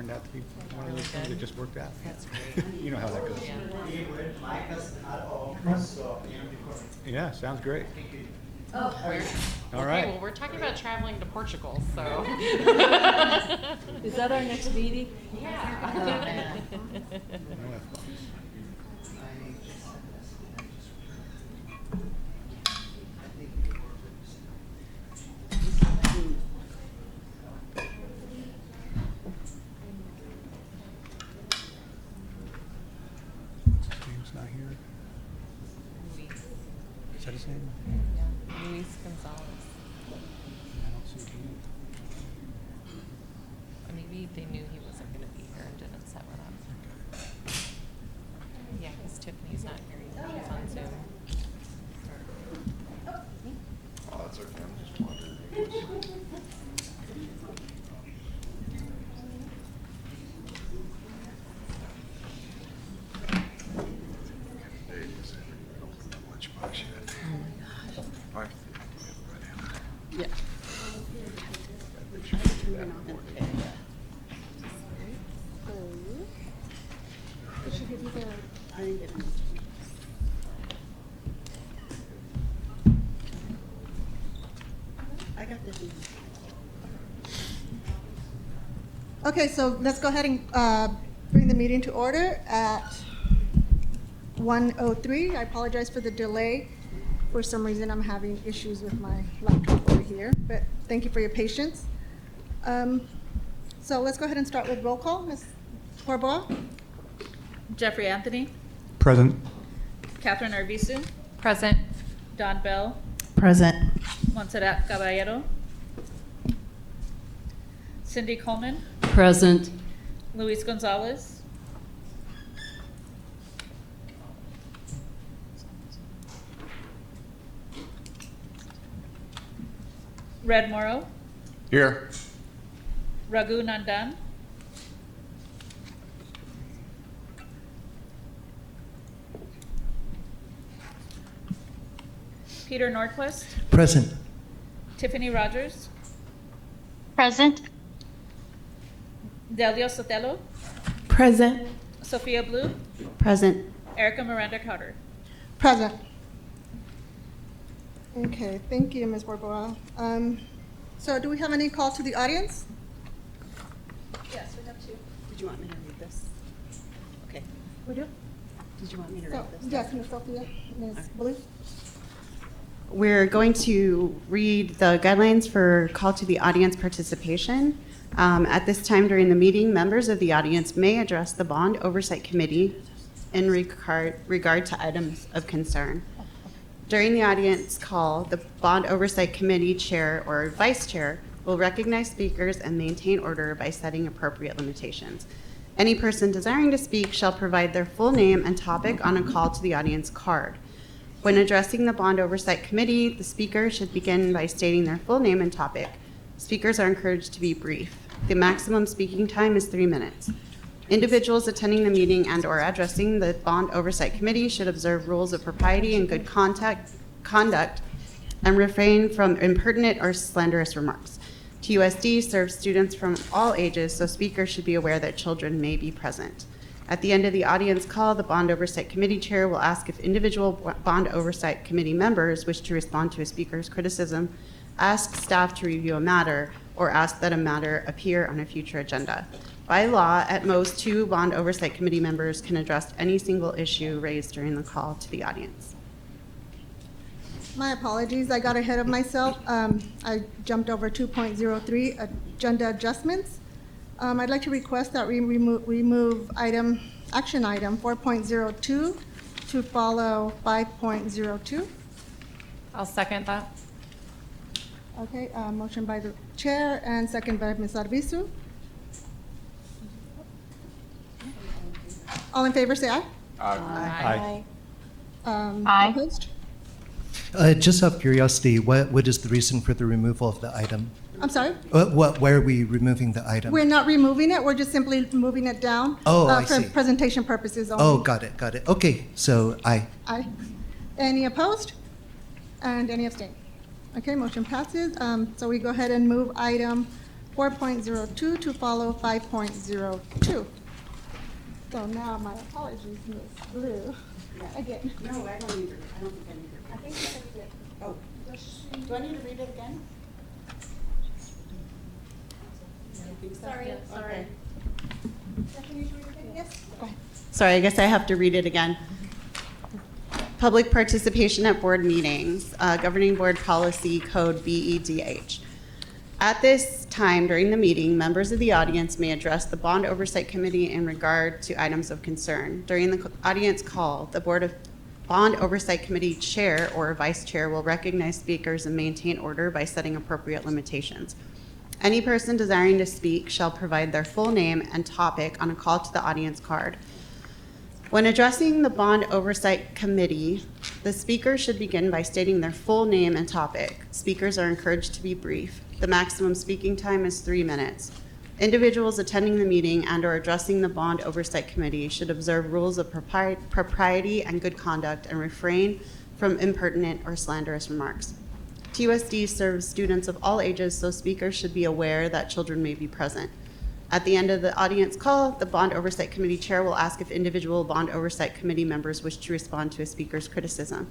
turned out to be one of those things that just worked out. That's great. You know how that goes. Yeah, sounds great. Oh, All right. Okay, well, we're talking about traveling to Portugal, so. Is that our next meeting? Yeah. Oh, man. James not here. Luis. Is that his name? Yeah, Luis Gonzalez. I don't see him. Or maybe they knew he wasn't going to be here and didn't set one up. Yeah, because Tiffany's not here either. She's on Zoom. Oh, that's okay. I'm just wondering. Yeah. I got this. Okay, so let's go ahead and bring the meeting to order at 1:03. I apologize for the delay. For some reason, I'm having issues with my laptop over here, but thank you for your patience. So let's go ahead and start with roll call. Ms. Corboa? Jeffrey Anthony, Present. Catherine Arvizu, Present. Don Bell, Present. Montserrat Caballero, Cindy Coleman, Present. Luis Gonzalez, Red Morrow, Here. Raghu Nandan, Peter Nordquist, Present. Tiffany Rogers, Present. Delio Sotelo, Present. Sophia Blue, Present. Erica Miranda Carter. Present. Okay, thank you, Ms. Corboa. So do we have any calls to the audience? Yes, we have two. Did you want me to read this? Okay. We do? Did you want me to So, read this? yes, Ms. Sophia, Ms. Blue? We're going to read the guidelines for call to the audience participation. At this time during the meeting, members of the audience may address the Bond Oversight Committee in regard to items of concern. During the audience call, the Bond Oversight Committee Chair or Vice Chair will recognize speakers and maintain order by setting appropriate limitations. Any person desiring to speak shall provide their full name and topic on a call to the audience card. When addressing the Bond Oversight Committee, the speaker should begin by stating their full name and topic. Speakers are encouraged to be brief. The maximum speaking time is 3 minutes. Individuals attending the meeting and/or addressing the Bond Oversight Committee should observe rules of propriety and good conduct and refrain from impertinent or slanderous remarks. TUSD serves students from all ages, so speakers should be aware that children may be present. At the end of the audience call, the Bond Oversight Committee Chair will ask if individual Bond Oversight Committee members wish to respond to a speaker's criticism, ask staff to review a matter, or ask that a matter appear on a future agenda. By law, at most 2 Bond Oversight Committee members can address any single issue raised during the call to the audience. My apologies, I got ahead of myself. I jumped over 2.03, agenda adjustments. I'd like to request that we remove action item 4.02 to follow 5.02. I'll second that. Okay, motion by the chair and second by Ms. Arvizu. All in favor, say aye. Aye. Aye. Opposed? Just out of curiosity, what is the reason for the removal of the item? I'm sorry? Why are we removing the item? We're not removing it, we're just simply moving it down. Oh, I For see. presentation purposes only. Oh, got it. Okay, so aye. Aye. Any opposed? And any abstain? Okay, motion passes. So we go ahead and move item 4.02 to follow 5.02. So now my apologies, Ms. Blue. Again. No, I don't need to, I don't think I need to. I think I did. Oh, do I need to read it again? Sorry. Okay. Stephanie, should we read it? Yes, go ahead. Sorry, I guess I have to read it again. Public participation at board meetings, Governing Board Policy Code BEDH. At this time during the meeting, members of the audience may address the Bond Oversight Committee in regard to items of concern. During the audience call, the Bond Oversight Committee Chair or Vice Chair will recognize speakers and maintain order by setting appropriate limitations. Any person desiring to speak shall provide their full name and topic on a call to the audience card. When addressing the Bond Oversight Committee, the speaker should begin by stating their full name and topic. Speakers are encouraged to be brief. The maximum speaking time is 3 minutes. Individuals attending the meeting and/or addressing the Bond Oversight Committee should observe rules of propriety and good conduct and refrain from impertinent or slanderous remarks. TUSD serves students of all ages, so speakers should be aware that children may be present. At the end of the audience call, the Bond Oversight Committee Chair will ask if individual Bond Oversight Committee members wish to respond to a speaker's criticism.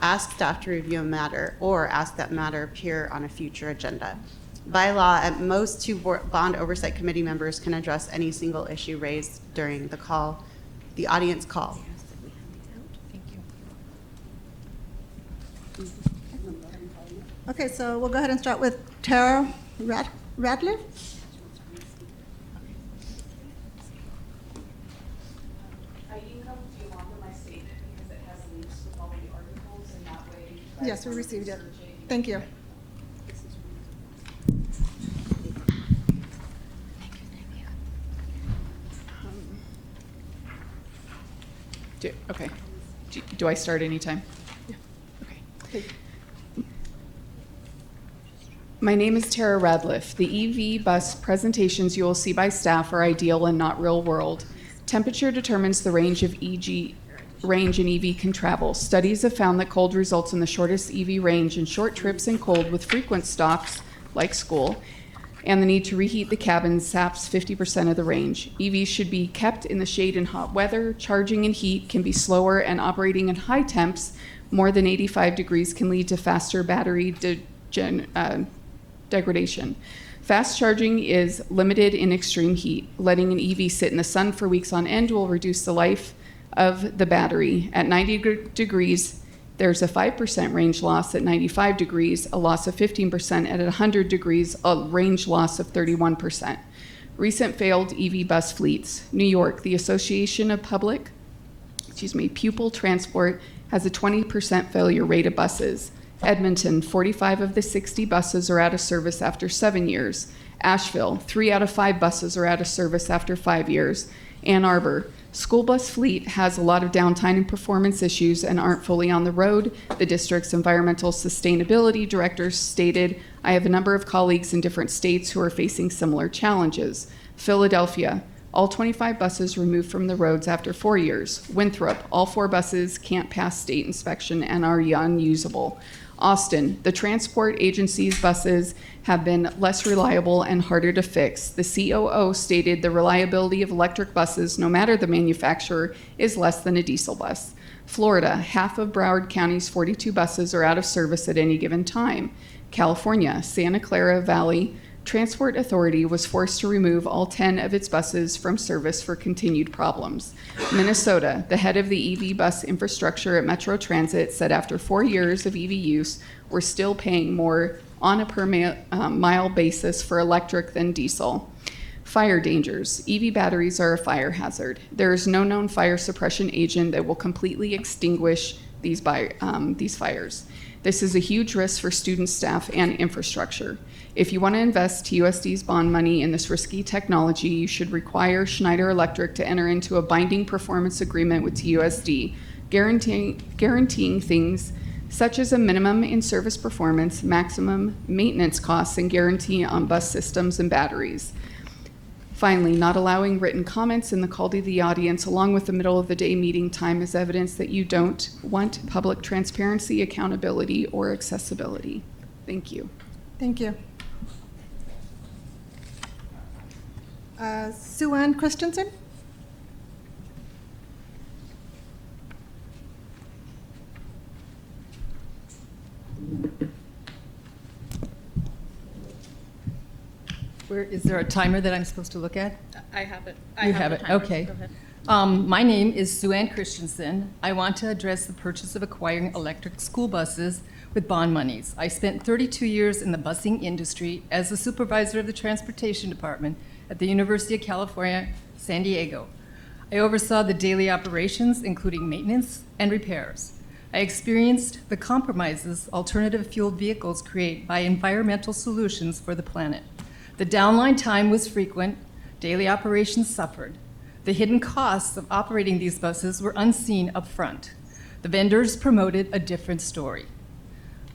Ask staff to review a matter or ask that matter appear on a future agenda. By law, at most 2 Bond Oversight Committee members can address any single issue raised during the audience call. Thank you. Okay, so we'll go ahead and start with Tara Radliff. You come to along with my statement because it has links with all the articles and that way. Yes, we received it. Thank you. Okay. Do I start anytime? Yeah. Okay. My name is Tara Radliff. The EV bus presentations you will see by staff are ideal and not real world. Temperature determines the range an EV can travel. Studies have found that cold results in the shortest EV range in short trips and cold with frequent stops, like school, and the need to reheat the cabin saps 50% of the range. EVs should be kept in the shade in hot weather. Charging in heat can be slower, and operating in high temps, more than 85 degrees, can lead to faster battery degradation. Fast charging is limited in extreme heat. Letting an EV sit in the sun for weeks on end will reduce the life of the battery. At 90 degrees, there's a 5% range loss. At 95 degrees, a loss of 15%. At 100 degrees, a range loss of 31%. Recent failed EV bus fleets. New York, the Association of Pupil Transport has a 20% failure rate of buses. Edmonton, 45 of the 60 buses are out of service after 7 years. Asheville, 3 out of 5 buses are out of service after 5 years. Ann Arbor, school bus fleet has a lot of downtime and performance issues and aren't fully on the road. The district's environmental sustainability director stated, "I have a number of colleagues in different states who are facing similar challenges." Philadelphia, all 25 buses removed from the roads after 4 years. Winthrop, all 4 buses can't pass state inspection and are unusable. Austin, the transport agency's buses have been less reliable and harder to fix. The COO stated the reliability of electric buses, no matter the manufacturer, is less than a diesel bus. Florida, half of Broward County's 42 buses are out of service at any given time. California, Santa Clara Valley Transport Authority was forced to remove all 10 of its buses from service for continued problems. Minnesota, the head of the EV bus infrastructure at Metro Transit, said after 4 years of EV use, we're still paying more on a per mile basis for electric than diesel. Fire dangers. EV batteries are a fire hazard. There is no known fire suppression agent that will completely extinguish these fires. This is a huge risk for students, staff, and infrastructure. If you want to invest TUSD's bond money in this risky technology, you should require Schneider Electric to enter into a binding performance agreement with TUSD, guaranteeing things such as a minimum in-service performance, maximum maintenance costs, and guarantee on bus systems and batteries. Finally, not allowing written comments in the call to the audience along with the middle of the day meeting time is evidence that you don't want public transparency, accountability, or accessibility. Thank you. Thank you. Sue Ann Christensen. Is there a timer that I'm supposed to look at? I have it. You have the it, timer. okay. Go ahead. My name is Sue Ann Christensen. I want to address the purchase of acquiring electric school buses with bond monies. I spent 32 years in the busing industry as a supervisor of the transportation department at the University of California, San Diego. I oversaw the daily operations, including maintenance and repairs. I experienced the compromises alternative fuel vehicles create by environmental solutions for the planet. The downline time was frequent, daily operations suffered. The hidden costs of operating these buses were unseen up front. The vendors promoted a different story.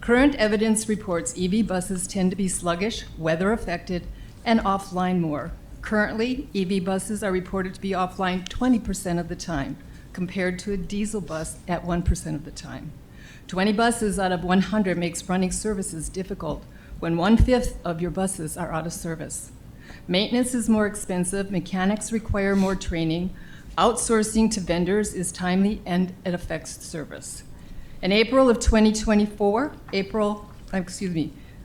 Current evidence reports EV buses tend to be sluggish, weather affected, and offline more. Currently, EV buses are reported to be offline 20% of the time, compared to a diesel bus at 1% of the time. 20 buses out of 100 makes running services difficult when 1/5 of your buses are out of service. Maintenance is more expensive, mechanics require more training, outsourcing to vendors is timely, and it affects service. In April of 2024,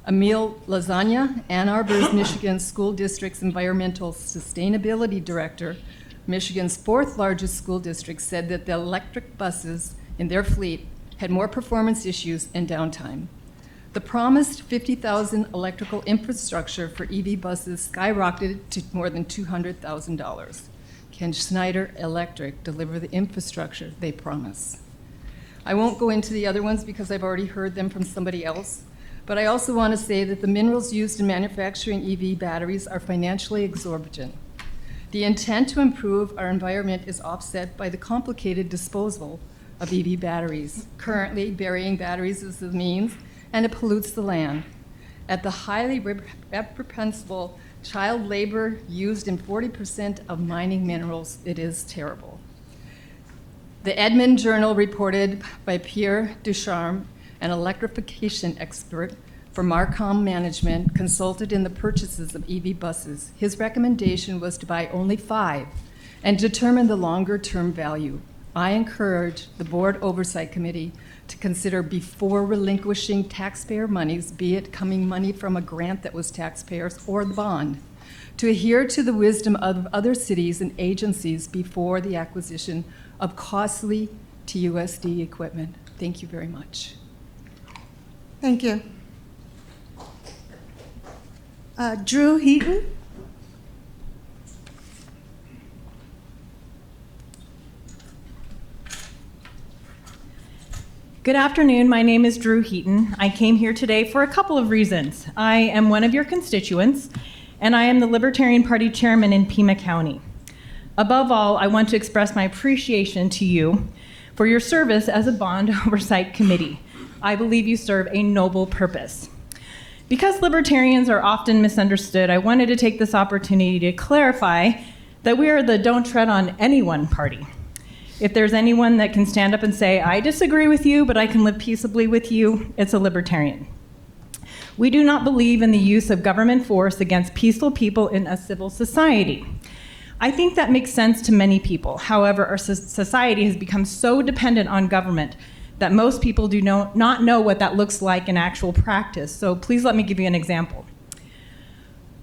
Emile Lasagna, Ann Arbor's Michigan School District's Environmental Sustainability Director, Michigan's 4th largest school district, said that the electric buses in their fleet had more performance issues and downtime. The promised 50,000 electrical infrastructure for EV buses skyrocketed to more than $200,000. Can Schneider Electric deliver the infrastructure they promise? I won't go into the other ones because I've already heard them from somebody else, but I also want to say that the minerals used in manufacturing EV batteries are financially exorbitant. The intent to improve our environment is offset by the complicated disposal of EV batteries. Currently, burying batteries is the means, and it pollutes the land. At the highly reprehensible child labor used in 40% of mining minerals, it is terrible. The Edmund Journal reported by Pierre Ducharme, an electrification expert for Marcom Management, consulted in the purchases of EV buses. His recommendation was to buy only 5 and determine the longer-term value. I encourage the Board Oversight Committee to consider, before relinquishing taxpayer monies, be it coming money from a grant that was taxpayers or the bond, to adhere to the wisdom of other cities and agencies before the acquisition of costly TUSD equipment. Thank you very much. Thank you. Drew Heaton. Good afternoon. My name is Drew Heaton. I came here today for a couple of reasons. I am one of your constituents, and I am the Libertarian Party chairman in Pima County. Above all, I want to express my appreciation to you for your service as a bond oversight committee. I believe you serve a noble purpose. Because libertarians are often misunderstood, I wanted to take this opportunity to clarify that we are the Don't Tread on Anyone party. If there's anyone that can stand up and say, I disagree with you, but I can live peaceably with you, it's a libertarian. We do not believe in the use of government force against peaceful people in a civil society. I think that makes sense to many people. However, our society has become so dependent on government that most people do not know what that looks like in actual practice. So please let me give you an example.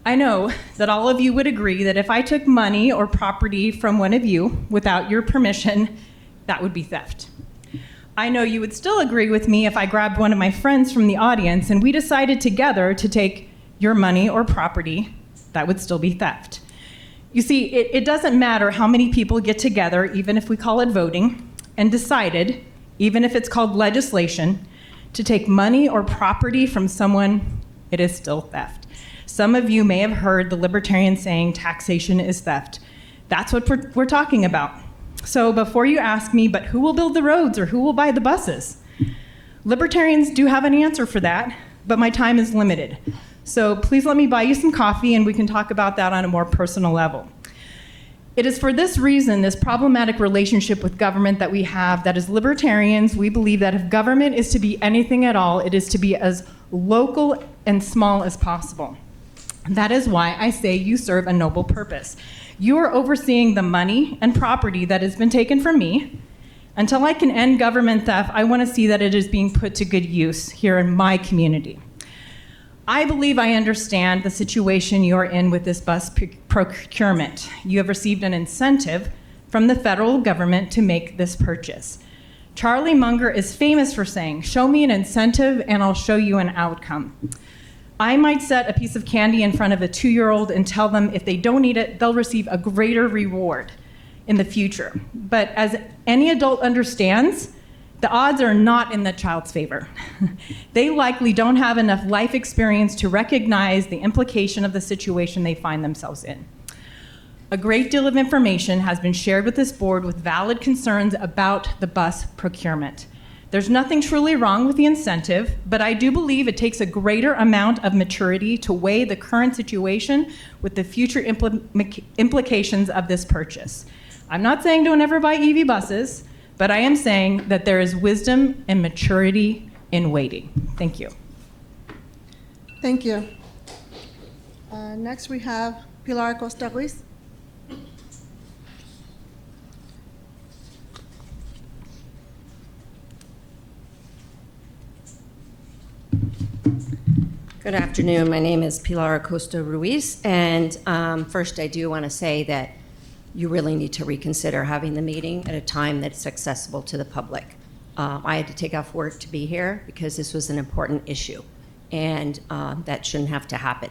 I know that all of you would agree that if I took money or property from one of you without your permission, that would be theft. I know you would still agree with me if I grabbed one of my friends from the audience and we decided together to take your money or property, that would still be theft. You see, it doesn't matter how many people get together, even if we call it voting, and decided, even if it's called legislation, to take money or property from someone, it is still theft. Some of you may have heard the libertarians saying taxation is theft. That's what we're talking about. So before you ask me, but who will build the roads or who will buy the buses? Libertarians do have an answer for that, but my time is limited. So please let me buy you some coffee and we can talk about that on a more personal level. It is for this reason, this problematic relationship with government that we have, that as libertarians, we believe that if government is to be anything at all, it is to be as local and small as possible. That is why I say you serve a noble purpose. You are overseeing the money and property that has been taken from me. Until I can end government theft, I want to see that it is being put to good use here in my community. I believe I understand the situation you are in with this bus procurement. You have received an incentive from the federal government to make this purchase. Charlie Munger is famous for saying, "Show me an incentive and I'll show you an outcome." I might set a piece of candy in front of a 2-year-old and tell them if they don't eat it, they'll receive a greater reward in the future. But as any adult understands, the odds are not in the child's favor. They likely don't have enough life experience to recognize the implication of the situation they find themselves in. A great deal of information has been shared with this board with valid concerns about the bus procurement. There's nothing truly wrong with the incentive, but I do believe it takes a greater amount of maturity to weigh the current situation with the future implications of this purchase. I'm not saying don't ever buy EV buses, but I am saying that there is wisdom and maturity in waiting. Thank you. Thank you. Next, we have Pilar Acosta Ruiz. Good afternoon. My name is Pilar Acosta Ruiz, and first I do want to say that you really need to reconsider having the meeting at a time that's accessible to the public. I had to take off work to be here because this was an important issue, and that shouldn't have to happen.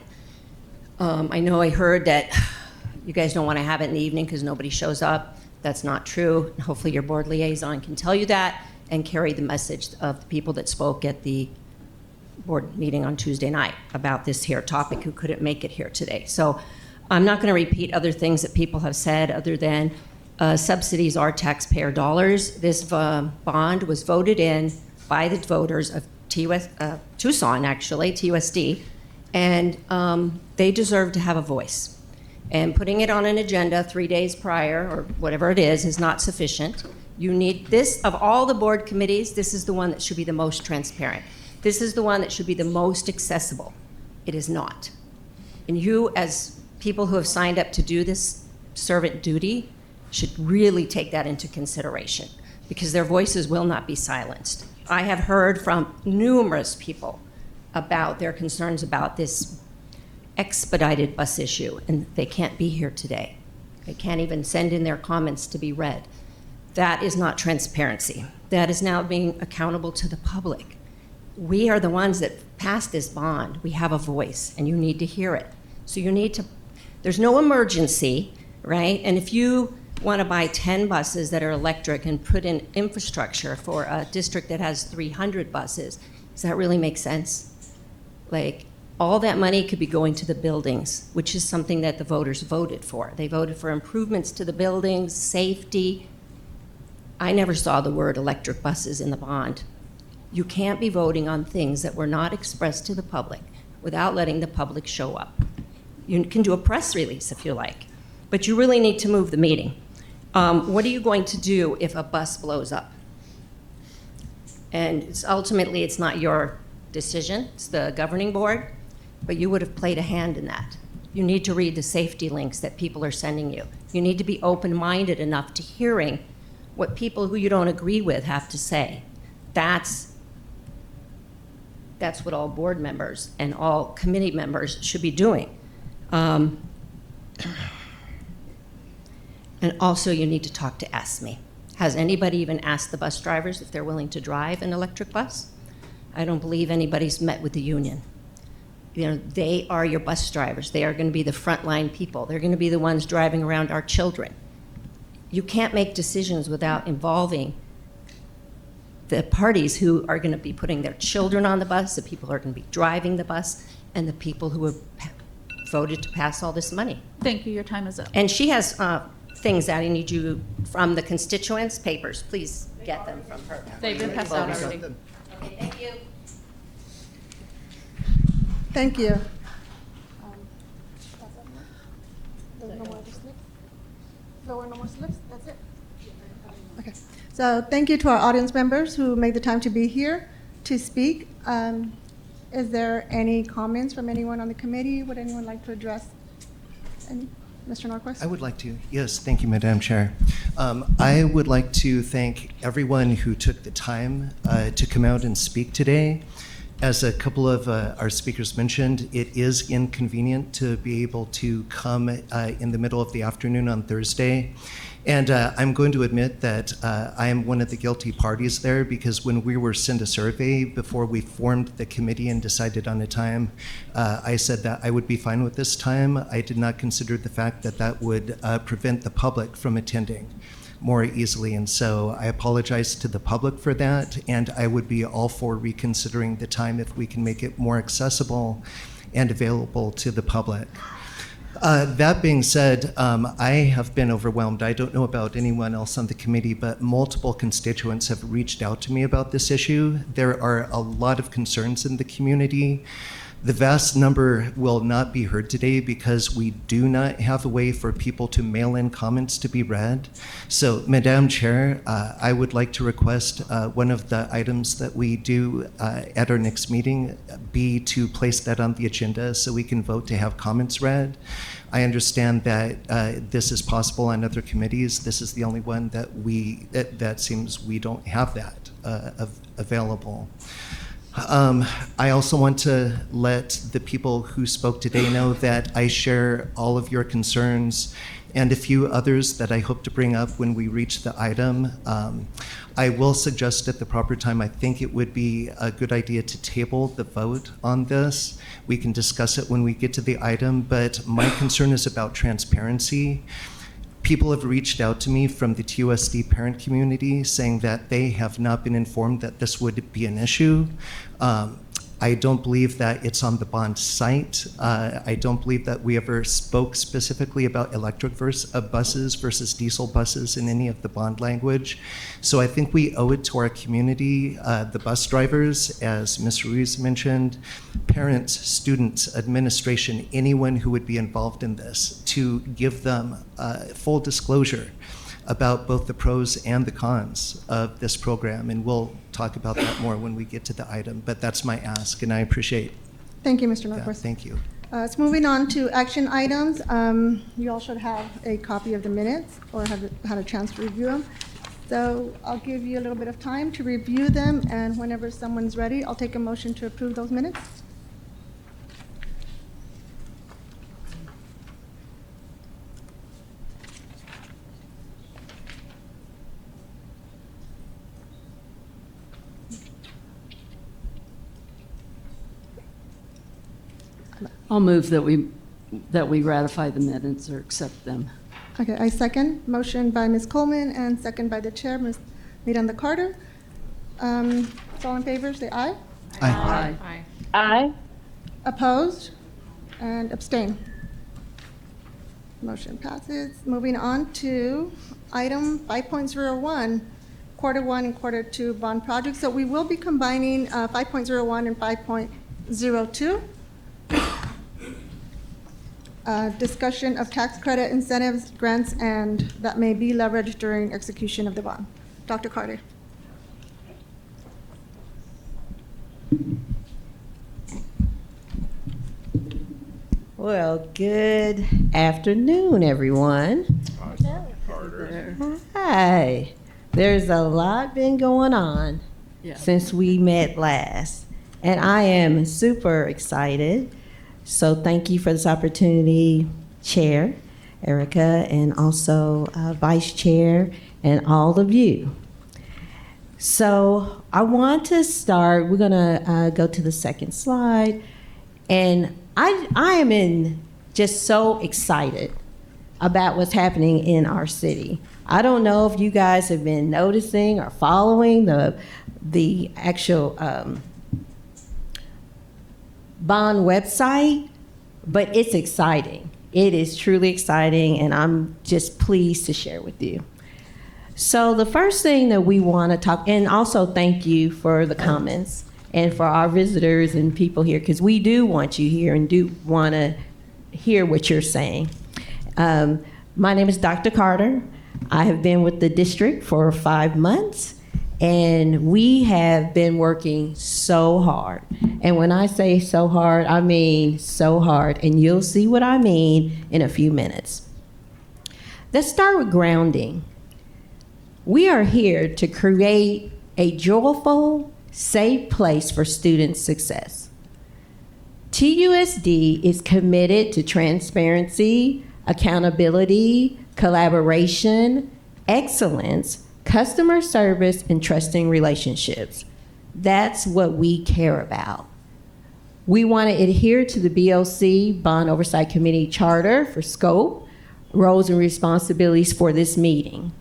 I know I heard that you guys don't want to have it in the evening because nobody shows up. That's not true. Hopefully your board liaison can tell you that and carry the message of the people that spoke at the board meeting on Tuesday night about this here topic who couldn't make it here today. So I'm not going to repeat other things that people have said other than subsidies are taxpayer dollars. This bond was voted in by the voters of Tucson, actually, TUSD, and they deserve to have a voice. And putting it on an agenda 3 days prior, or whatever it is not sufficient. You need this, of all the board committees, this is the one that should be the most transparent. This is the one that should be the most accessible. It is not. And you, as people who have signed up to do this servant duty, should really take that into consideration because their voices will not be silenced. I have heard from numerous people about their concerns about this expedited bus issue, and they can't be here today. They can't even send in their comments to be read. That is not transparency. That is now being accountable to the public. We are the ones that passed this bond. We have a voice, and you need to hear it. So you need to, there's no emergency, right? And if you want to buy 10 buses that are electric and put in infrastructure for a district that has 300 buses, does that really make sense? Like, all that money could be going to the buildings, which is something that the voters voted for. They voted for improvements to the buildings, safety. I never saw the word electric buses in the bond. You can't be voting on things that were not expressed to the public without letting the public show up. You can do a press release if you like, but you really need to move the meeting. What are you going to do if a bus blows up? And ultimately, it's not your decision, it's the governing board, but you would have played a hand in that. You need to read the safety links that people are sending you. You need to be open-minded enough to hearing what people who you don't agree with have to say. That's what all board members and all committee members should be doing. And also, you need to talk to ASME. Has anybody even asked the bus drivers if they're willing to drive an electric bus? I don't believe anybody's met with the union. You know, they are your bus drivers. They are going to be the frontline people. They're going to be the ones driving around our children. You can't make decisions without involving the parties who are going to be putting their children on the bus, the people who are going to be driving the bus, and the people who have voted to pass all this money. Thank you. Your time is up. And she has things that I need you from the constituents' papers. Please get them from her. They've been passed out already. Okay, thank you. Thank you. There were no more slips? That's it? Okay. So thank you to our audience members who made the time to be here to speak. Is there any comments from anyone on the committee? Would anyone like to address any? Mr. Norquist? I would like to. Yes, thank you, Madam Chair. I would like to thank everyone who took the time to come out and speak today. As a couple of our speakers mentioned, it is inconvenient to be able to come in the middle of the afternoon on Thursday. And I'm going to admit that I am one of the guilty parties there, because when we were sent a survey before we formed the committee and decided on a time, I said that I would be fine with this time. I did not consider the fact that that would prevent the public from attending more easily. And so I apologize to the public for that, and I would be all for reconsidering the time if we can make it more accessible and available to the public. That being said, I have been overwhelmed. I don't know about anyone else on the committee, but multiple constituents have reached out to me about this issue. There are a lot of concerns in the community. The vast number will not be heard today because we do not have a way for people to mail in comments to be read. So, Madam Chair, I would like to request one of the items that we do at our next meeting be to place that on the agenda so we can vote to have comments read. I understand that this is possible on other committees. This is the only one that that seems we don't have that available. I also want to let the people who spoke today know that I share all of your concerns and a few others that I hope to bring up when we reach the item. I will suggest at the proper time, I think it would be a good idea to table the vote on this. We can discuss it when we get to the item, but my concern is about transparency. People have reached out to me from the TUSD parent community saying that they have not been informed that this would be an issue. I don't believe that it's on the bond site. I don't believe that we ever spoke specifically about electric buses versus diesel buses in any of the bond language. So I think we owe it to our community, the bus drivers, as Ms. Ruiz mentioned, parents, students, administration, anyone who would be involved in this, to give them full disclosure about both the pros and the cons of this program. And we'll talk about that more when we get to the item, but that's my ask, and I appreciate Thank you, Mr. that. Norquist. Thank you. It's moving on to action items. You all should have a copy of the minutes or have had a chance to review them. So I'll give you a little bit of time to review them, and whenever someone's ready, I'll take a motion to approve those minutes. I'll move that we ratify the minutes or accept them. Okay, I second. Motion by Ms. Coleman and second by the chair, Ms. Miranda Carter. All in favor, say aye. Aye. Aye. Aye. Opposed and abstain. Motion passes. Moving on to item 5.01, quarter one and quarter two bond projects. So we will be combining 5.01 and 5.02. Discussion of tax credit incentives, grants, and that may be leveraged during execution of the bond. Dr. Carter. Well, good afternoon, everyone. Hi. There's a lot been going on since we met last, and I am super excited. So thank you for this opportunity, Chair Erica, and also Vice Chair, and all of you. So I want to start, we're gonna go to the second slide, and I am just so excited about what's happening in our city. I don't know if you guys have been noticing or following the actual bond website, but it's exciting. It is truly exciting, and I'm just pleased to share with you. So the first thing that we want to talk, and also thank you for the comments and for our visitors and people here, because we do want you here and do want to hear what you're saying. My name is Dr. Carter. I have been with the district for 5 months, and we have been working so hard. And when I say so hard, I mean so hard. And you'll see what I mean in a few minutes. Let's start with grounding. We are here to create a joyful, safe place for student success. TUSD is committed to transparency, accountability, collaboration, excellence, customer service, and trusting relationships. That's what we care about. We want to adhere to the BOC, Bond Oversight Committee Charter for scope, roles, and responsibilities for this meeting.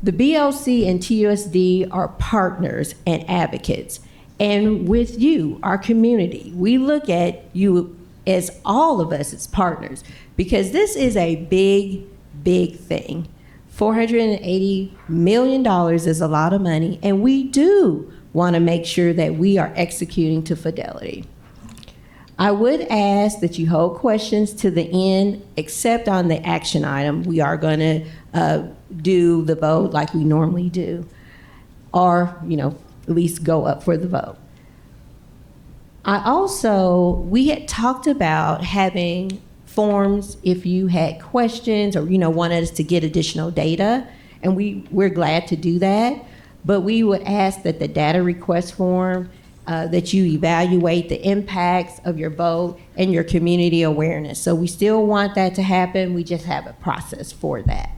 The BOC and TUSD are partners and advocates. And with you, our community, we look at you as all of us as partners, because this is a big, big thing. $480 million is a lot of money, and we do want to make sure that we are executing to fidelity. I would ask that you hold questions to the end, except on the action item. We are going to do the vote like we normally do, or, at least go up for the vote. We had talked about having forms if you had questions or, wanted us to get additional data, and we're glad to do that. But we would ask that the data request form, that you evaluate the impacts of your vote and your community awareness. So we still want that to happen. We just have a process for that.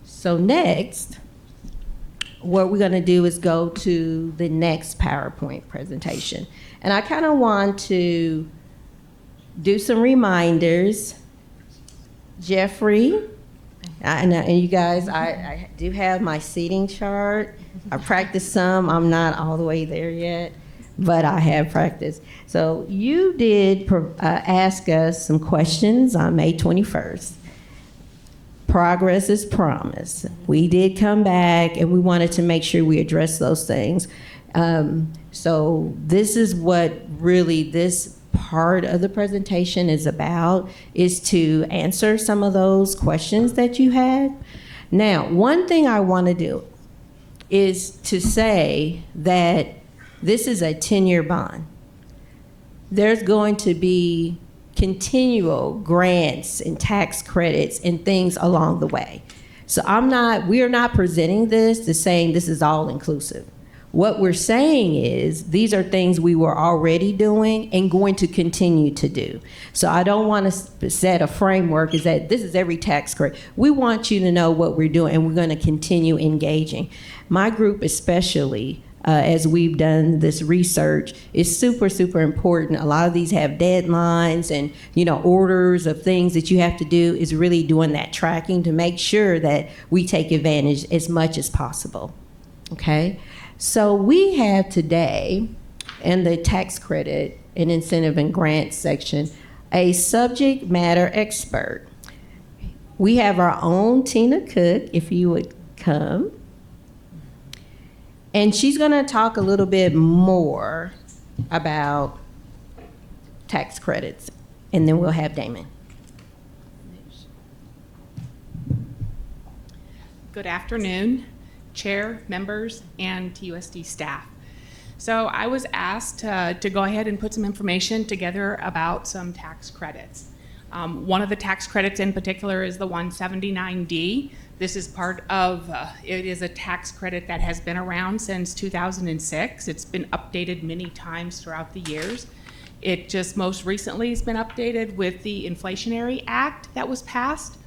So next, what we're going to do is go to the next PowerPoint presentation. And I kind of want to do some reminders. Jeffrey, and you guys, I do have my seating chart. I practiced some. I'm not all the way there yet, but I have practiced. So you did ask us some questions on May 21st. Progress is promise. We did come back, and we wanted to make sure we address those things. So this is what really this part of the presentation is about, is to answer some of those questions that you had. Now, one thing I want to do is to say that this is a 10-year bond. There's going to be continual grants and tax credits and things along the way. So we are not presenting this to saying this is all inclusive. What we're saying is these are things we were already doing and going to continue to do. So I don't want to set a framework is that this is every tax credit. We want you to know what we're doing, and we're going to continue engaging. My group especially, as we've done this research, is super, super important. A lot of these have deadlines and, orders of things that you have to do, is really doing that tracking to make sure that we take advantage as much as possible, okay? So we have today, in the tax credit and incentive and grant section, a subject matter expert. We have our own Tina Cook, if you would come. And she's going to talk a little bit more about tax credits, and then we'll have Damon. Good afternoon, Chair, members, and TUSD staff. So I was asked to go ahead and put some information together about some tax credits. One of the tax credits in particular is the 179D. This is part of, it is a tax credit that has been around since 2006. It's been updated many times throughout the years. It just most recently has been updated with the Inflationary Act that was passed.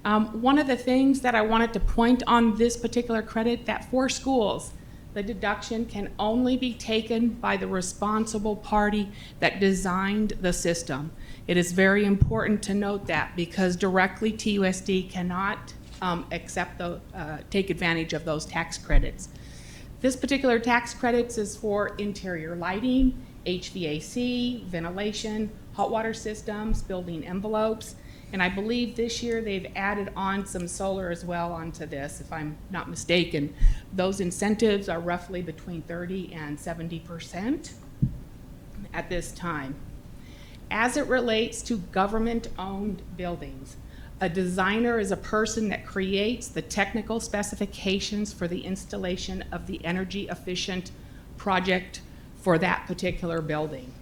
One of the things that I wanted to point on this particular credit, that for schools, the deduction can only be taken by the responsible party that designed the system. It is very important to note that, because directly TUSD cannot take advantage of those tax credits. This particular tax credits is for interior lighting, HVAC, ventilation, hot water systems, building envelopes, and I believe this year they've added on some solar as well onto this, if I'm not mistaken. Those incentives are roughly between 30 and 70% at this time. As it relates to government-owned buildings, A designer is a person that creates the technical specifications for the installation of the energy efficient project for that particular building.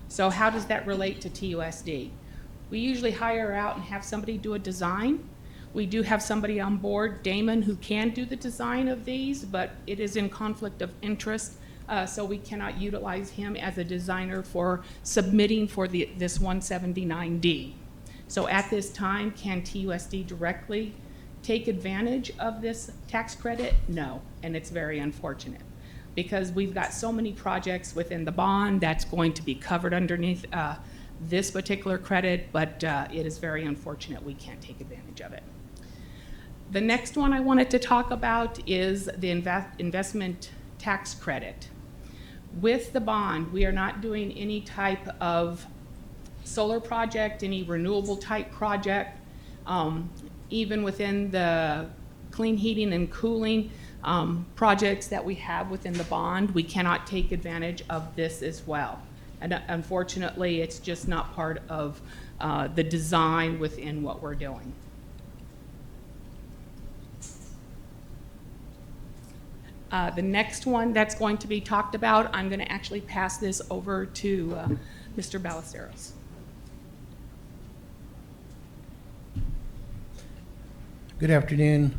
So how does that relate to TUSD? We usually hire out and have somebody do a design. We do have somebody on board, Damon, who can do the design of these, but it is in conflict of interest, so we cannot utilize him as a designer for submitting for this 179D. So at this time, can TUSD directly take advantage of this tax credit? No, and it's very unfortunate because we've got so many projects within the bond that's going to be covered underneath this particular credit, but it is very unfortunate we can't take advantage of it. The next one I wanted to talk about is the investment tax credit. With the bond, we are not doing any type of solar project, any renewable type project, even within the clean heating and cooling projects that we have within the bond, we cannot take advantage of this as well. And unfortunately, it's just not part of the design within what we're doing. The next one that's going to be talked about, I'm going to actually pass this over to Mr. Ballesteros. Good afternoon,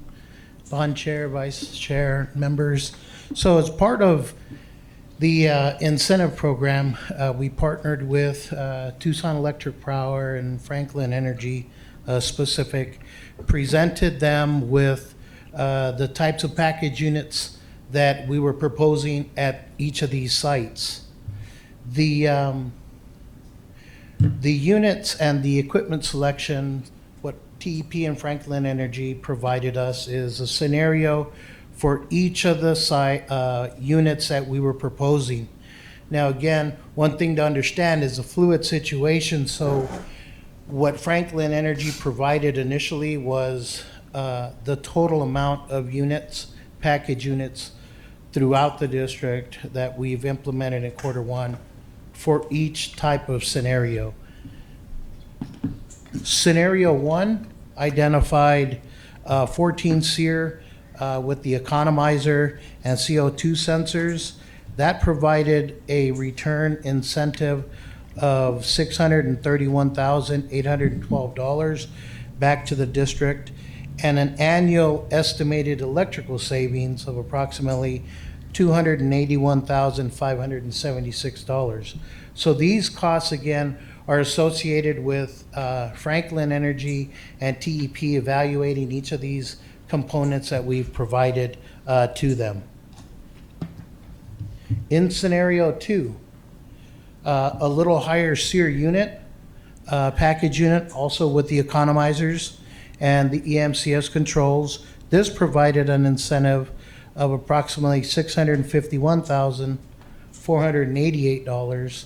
Bond Chair, Vice Chair, members. So as part of the incentive program, we partnered with Tucson Electric Power and Franklin Energy specific, presented them with the types of package units that we were proposing at each of these sites. The units and the equipment selection, what TEP and Franklin Energy provided us is a scenario for each of the units that we were proposing. Now again, one thing to understand is a fluid situation, so what Franklin Energy provided initially was the total amount of units, package units, throughout the district that we've implemented in Q1 for each type of scenario. Scenario 1 identified 14 SEER with the economizer and CO2 sensors. That provided a return incentive of $631,812 back to the district and an annual estimated electrical savings of approximately $281,576. So these costs, again, are associated with Franklin Energy and TEP evaluating each of these components that we've provided to them. In scenario 2, a little higher SEER unit, package unit, also with the economizers and the EMCS controls. This provided an incentive of approximately $651,488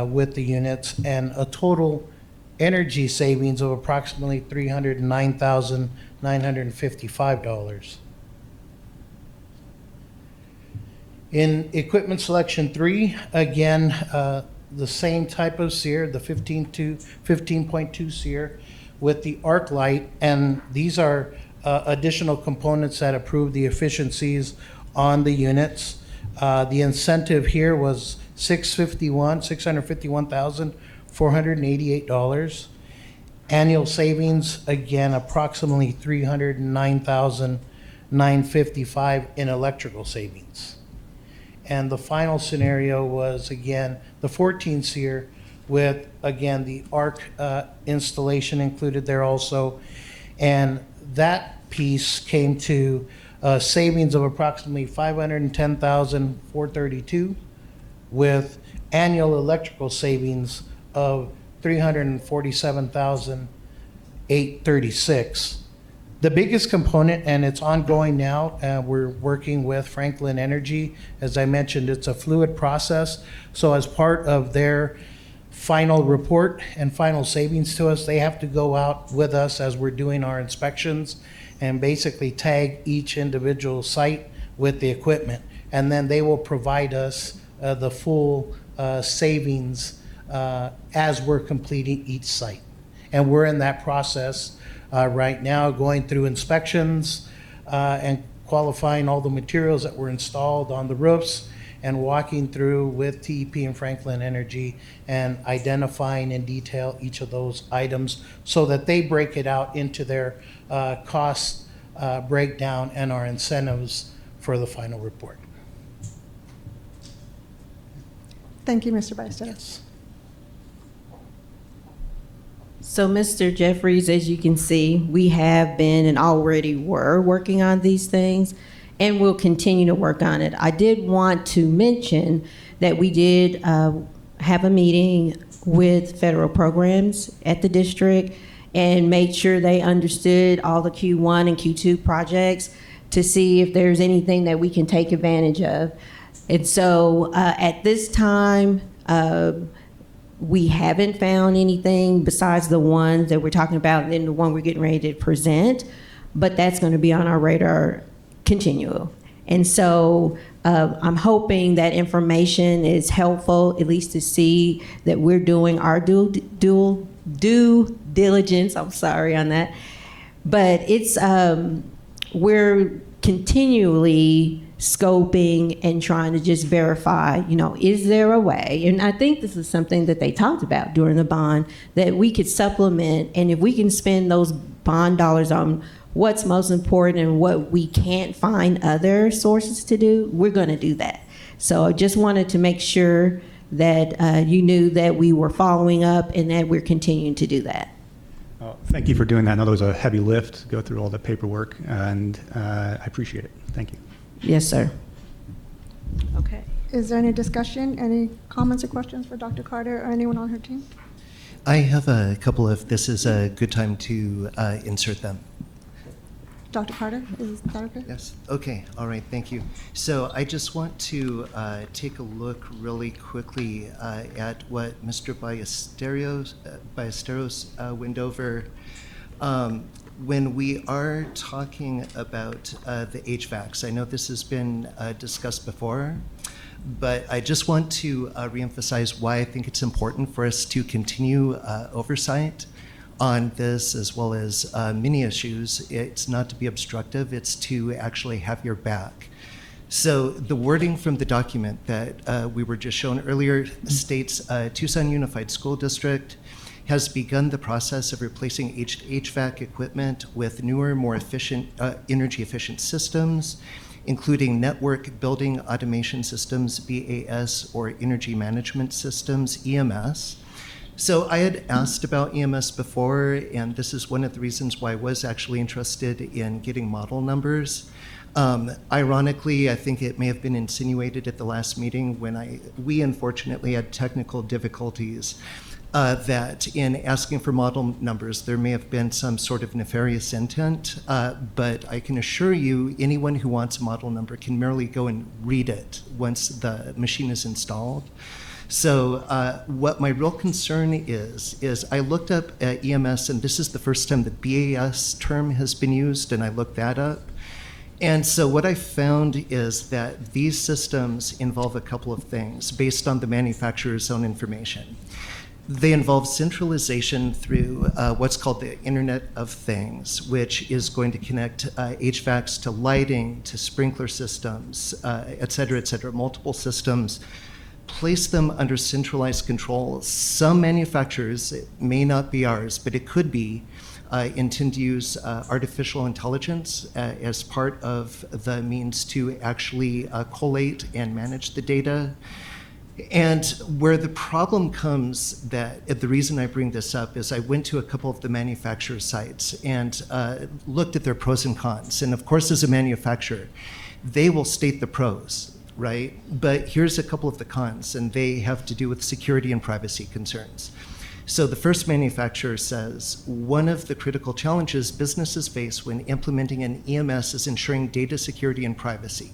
with the units and a total energy savings of approximately $309,955. In equipment selection 3, again, the same type of SEER, the 15.2 SEER with the arc light, and these are additional components that improve the efficiencies on the units. The incentive here was $651,488. Annual savings, again, approximately $309,955 in electrical savings. And the final scenario was, again, the 14 SEER with, again, the arc installation included there also. And that piece came to savings of approximately $510,432 with annual electrical savings of $347,836. The biggest component, and it's ongoing now, we're working with Franklin Energy. As I mentioned, it's a fluid process. So as part of their final report and final savings to us, they have to go out with us as we're doing our inspections and basically tag each individual site with the equipment. And then they will provide us the full savings as we're completing each site. And we're in that process right now, going through inspections and qualifying all the materials that were installed on the roofs, and walking through with TEP and Franklin Energy and identifying in detail each of those items so that they break it out into their cost breakdown and our incentives for the final report. Thank you, Mr. Baestedo. Yes. So, Mr. Jeffries, as you can see, we have been and already were working on these things, and we'll continue to work on it. I did want to mention that we did have a meeting with federal programs at the district and made sure they understood all the Q1 and Q2 projects to see if there's anything that we can take advantage of. And so at this time, we haven't found anything besides the ones that we're talking about and then the one we're getting ready to present, but that's going to be on our radar continual. And so I'm hoping that information is helpful, at least to see that we're doing our due diligence. I'm sorry on that. But it's, we're continually scoping and trying to just verify, is there a way? And I think this is something that they talked about during the bond, that we could supplement, and if we can spend those bond dollars on what's most important and what we can't find other sources to do, we're going to do that. So I just wanted to make sure that you knew that we were following up and that we're continuing to do that. Thank you for doing that. I know there was a heavy lift to go through all the paperwork, and I appreciate it. Thank you. Yes, sir. Okay. Is there any discussion, any comments or questions for Dr. Carter or anyone on her team? I have a couple if this is a good time to insert them. Dr. Carter, is that okay? Yes. Okay. All right. Thank you. So I just want to take a look really quickly at what Mr. Ballesteros went over. When we are talking about the HVACs, I know this has been discussed before, but I just want to reemphasize why I think it's important for us to continue oversight on this, as well as many issues. It's not to be obstructive, it's to actually have your back. So the wording from the document that we were just shown earlier states Tucson Unified School District has begun the process of replacing HVAC equipment with newer, more efficient, energy-efficient systems, including network building automation systems, BAS, or energy management systems, EMS. So I had asked about EMS before, and this is one of the reasons why I was actually interested in getting model numbers. Ironically, I think it may have been insinuated at the last meeting when we unfortunately had technical difficulties that in asking for model numbers, there may have been some sort of nefarious intent, but I can assure you anyone who wants a model number can merely go and read it once the machine is installed. So what my real concern is I looked up EMS, and this is the first time the BAS term has been used, and I looked that up. And so what I found is that these systems involve a couple of things based on the manufacturer's own information. They involve centralization through what's called the Internet of Things, which is going to connect HVACs to lighting, to sprinkler systems, et cetera, multiple systems, place them under centralized control. Some manufacturers, it may not be ours, but it could be, intend to use artificial intelligence as part of the means to actually collate and manage the data. And where the problem comes, that the reason I bring this up is I went to a couple of the manufacturer sites and looked at their pros and cons. And of course, as a manufacturer, they will state the pros, right? But here's a couple of the cons, and they have to do with security and privacy concerns. So the first manufacturer says, one of the critical challenges businesses face when implementing an EMS is ensuring data security and privacy.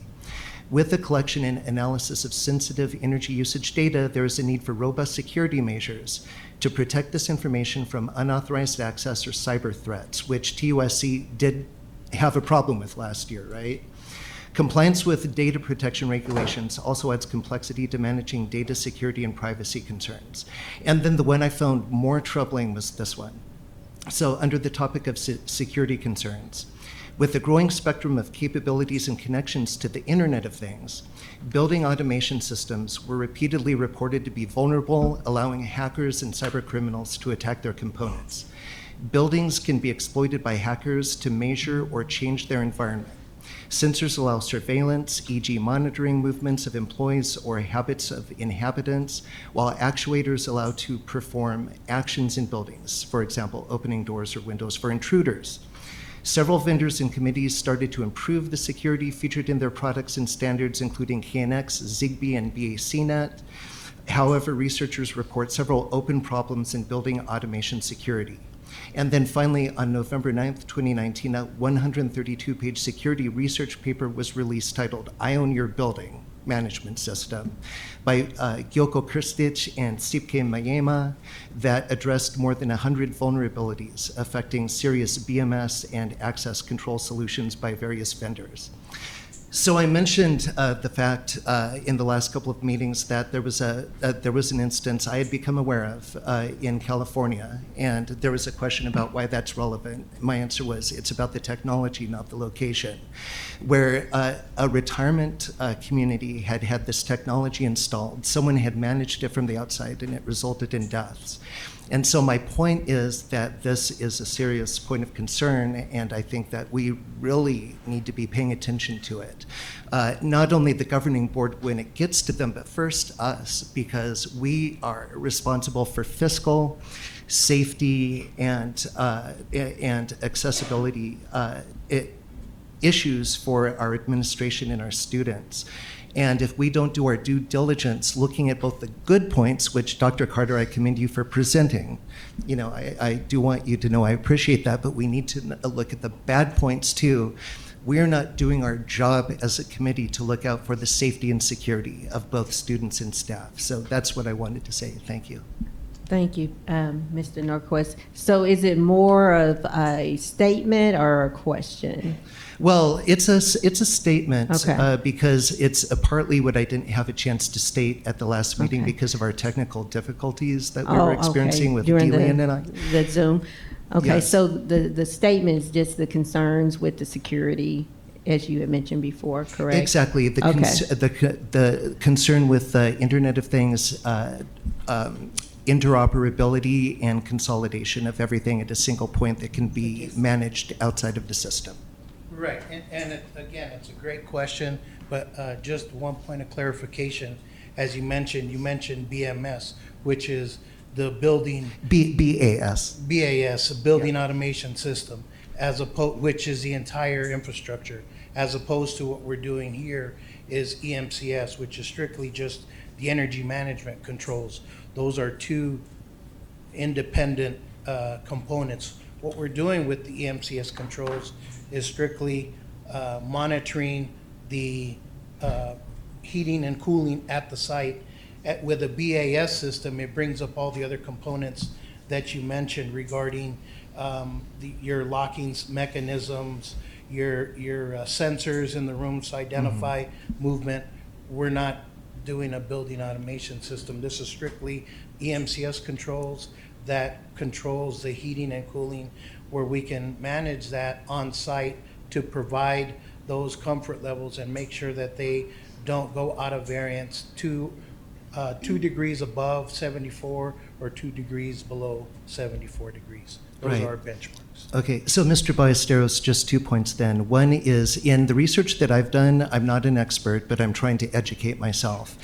With the collection and analysis of sensitive energy usage data, there is a need for robust security measures to protect this information from unauthorized access or cyber threats, which TUSD did have a problem with last year, right? Compliance with data protection regulations also adds complexity to managing data security and privacy concerns. And then the one I found more troubling was this one. So under the topic of security concerns, with the growing spectrum of capabilities and connections to the Internet of Things, building automation systems were repeatedly reported to be vulnerable, allowing hackers and cybercriminals to attack their components. Buildings can be exploited by hackers to measure or change their environment. Sensors allow surveillance, e.g. monitoring movements of employees or habits of inhabitants, while actuators allow to perform actions in buildings, for example, opening doors or windows for intruders. Several vendors and committees started to improve the security featured in their products and standards, including KNX, Zigbee, and BACnet. However, researchers report several open problems in building automation security. And then finally, on November 9th, 2019, a 132-page security research paper was released titled I Own Your Building Management System by Gyoko Kristic and Sipke Mayema that addressed more than 100 vulnerabilities affecting serious BMS and access control solutions by various vendors. So I mentioned the fact in the last couple of meetings that there was an instance I had become aware of in California, and there was a question about why that's relevant. My answer was it's about the technology, not the location, where a retirement community had had this technology installed. Someone had managed it from the outside, and it resulted in deaths. And so my point is that this is a serious point of concern, and I think that we really need to be paying attention to it. Not only the governing board when it gets to them, but first us, because we are responsible for fiscal, safety, and accessibility issues for our administration and our students. And if we don't do our due diligence looking at both the good points, which Dr. Carter, I commend you for presenting, you know, I do want you to know I appreciate that, but we need to look at the bad points too. We are not doing our job as a committee to look out for the safety and security of both students and staff. So that's what I wanted to say. Thank you. Thank you, Mr. Norquist. So is it more of a statement or a question? Well, it's a statement Okay. because it's partly what I didn't have a chance to state at the last meeting Okay. because of our technical difficulties that we were experiencing with During Delian and I. the Zoom. Okay, Yes. so the statement is just the concerns with the security, as you had mentioned before, correct? Exactly. The concern with the Internet of Things, interoperability and consolidation of everything at a single point that can be managed outside of the system. Right, and again, it's a great question, but just one point of clarification. As you mentioned BMS, which is the building. BAS. BAS, a building automation system, which is the entire infrastructure, as opposed to what we're doing here is EMCS, which is strictly just the energy management controls. Those are two independent components. What we're doing with the EMCS controls is strictly monitoring the heating and cooling at the site. With a BAS system, it brings up all the other components that you mentioned regarding your locking mechanisms, your sensors in the rooms to identify movement. We're not doing a building automation system. This is strictly EMCS controls that controls the heating and cooling, where we can manage that on site to provide those comfort levels and make sure that they don't go out of variance to 2 degrees above 74 or 2 degrees below 74 degrees. Those Right. are our benchmarks. Okay, so Mr. Ballesteros, just 2 points then. One is in the research that I've done, I'm not an expert, but I'm trying to educate myself.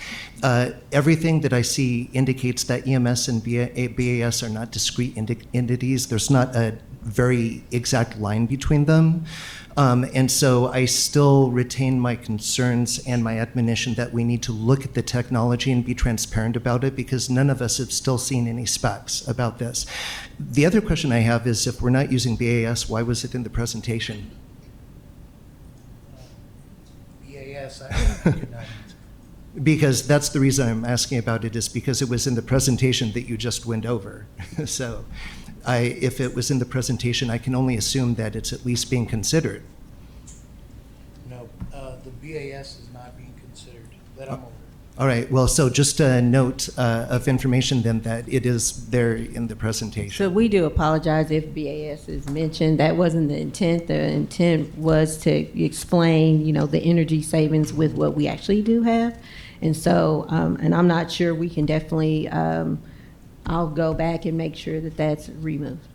Everything that I see indicates that EMS and BAS are not discrete entities. There's not a very exact line between them. And so I still retain my concerns and my admonition that we need to look at the technology and be transparent about it, because none of us have still seen any specs about this. The other question I have is, if we're not using BAS, why was it in the presentation? BAS, I could not. Because that's the reason I'm asking about it, is because it was in the presentation that you just went over. So if it was in the presentation, I can only assume that it's at least being considered. No, the BAS is not being considered, that I'm aware. All right, well, so just a note of information then that it is there in the presentation. So we do apologize if BAS is mentioned. That wasn't the intent. The intent was to explain, the energy savings with what we actually do have. And so, and I'm not sure, we can definitely, I'll go back and make sure that that's removed.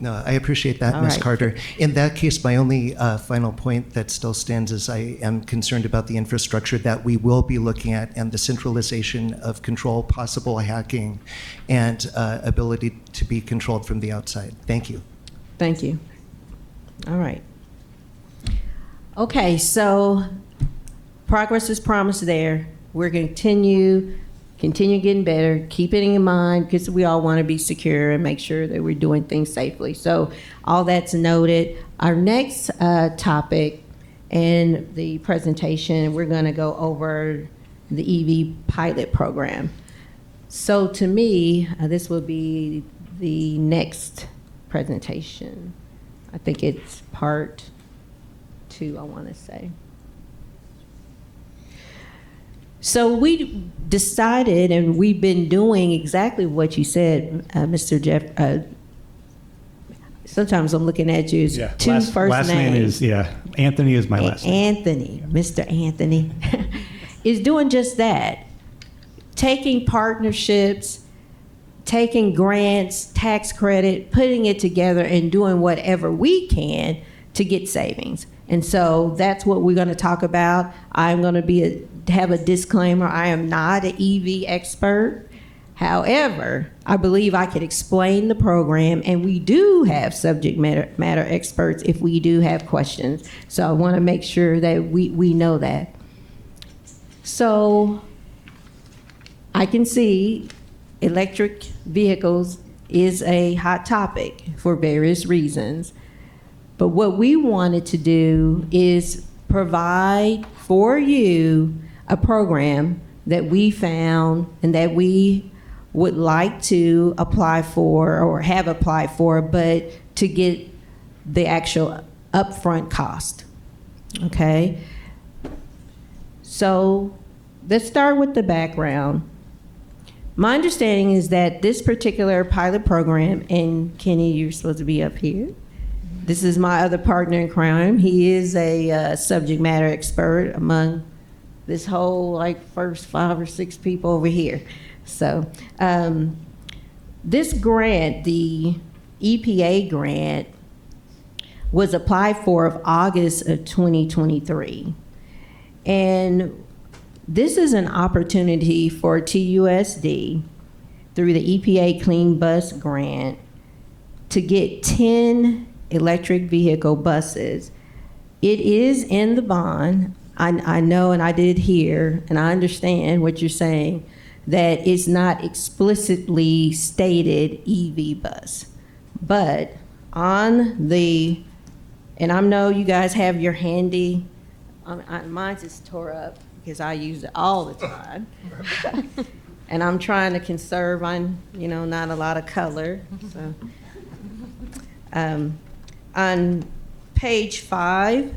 No, I appreciate that, All Ms. right. Carter. In that case, my only final point that still stands is I am concerned about the infrastructure that we will be looking at and the centralization of control, possible hacking, and ability to be controlled from the outside. Thank you. Thank you. All right. Okay, so progress is promised there. We're going to continue getting better, keep it in mind, because we all want to be secure and make sure that we're doing things safely. So all that's noted. Our next topic in the presentation, we're going to go over the EV pilot program. So to me, this will be the next presentation. I think it's part 2, I want to say. So we decided, and we've been doing exactly what you said, Mr. Jeff. Sometimes I'm looking at you as two first last name names. is, Anthony is my last name. Anthony, Mr. Anthony, is doing just that. Taking partnerships, taking grants, tax credit, putting it together and doing whatever we can to get savings. And so that's what we're going to talk about. I'm going to have a disclaimer. I am not an EV expert. However, I believe I could explain the program, and we do have subject matter experts if we do have questions. So I want to make sure that we know that. So I can see electric vehicles is a hot topic for various reasons. But what we wanted to do is provide for you a program that we found and that we would like to apply for or have applied for, but to get the actual upfront cost. Okay? So let's start with the background. My understanding is that this particular pilot program, and Kenny, you're supposed to be up here. This is my other partner in crime. He is a subject matter expert among this whole first 5 or 6 people over here. So this grant, the EPA grant, was applied for of August of 2023. And this is an opportunity for TUSD through the EPA Clean Bus Grant to get 10 electric vehicle buses. It is in the bond. I know, and I did hear, and I understand what you're saying, that it's not explicitly stated EV bus. But on the, and I know you guys have your handy, mine's is tore up because I use it all the time. And I'm trying to conserve on, not a lot of color. So. On page 5,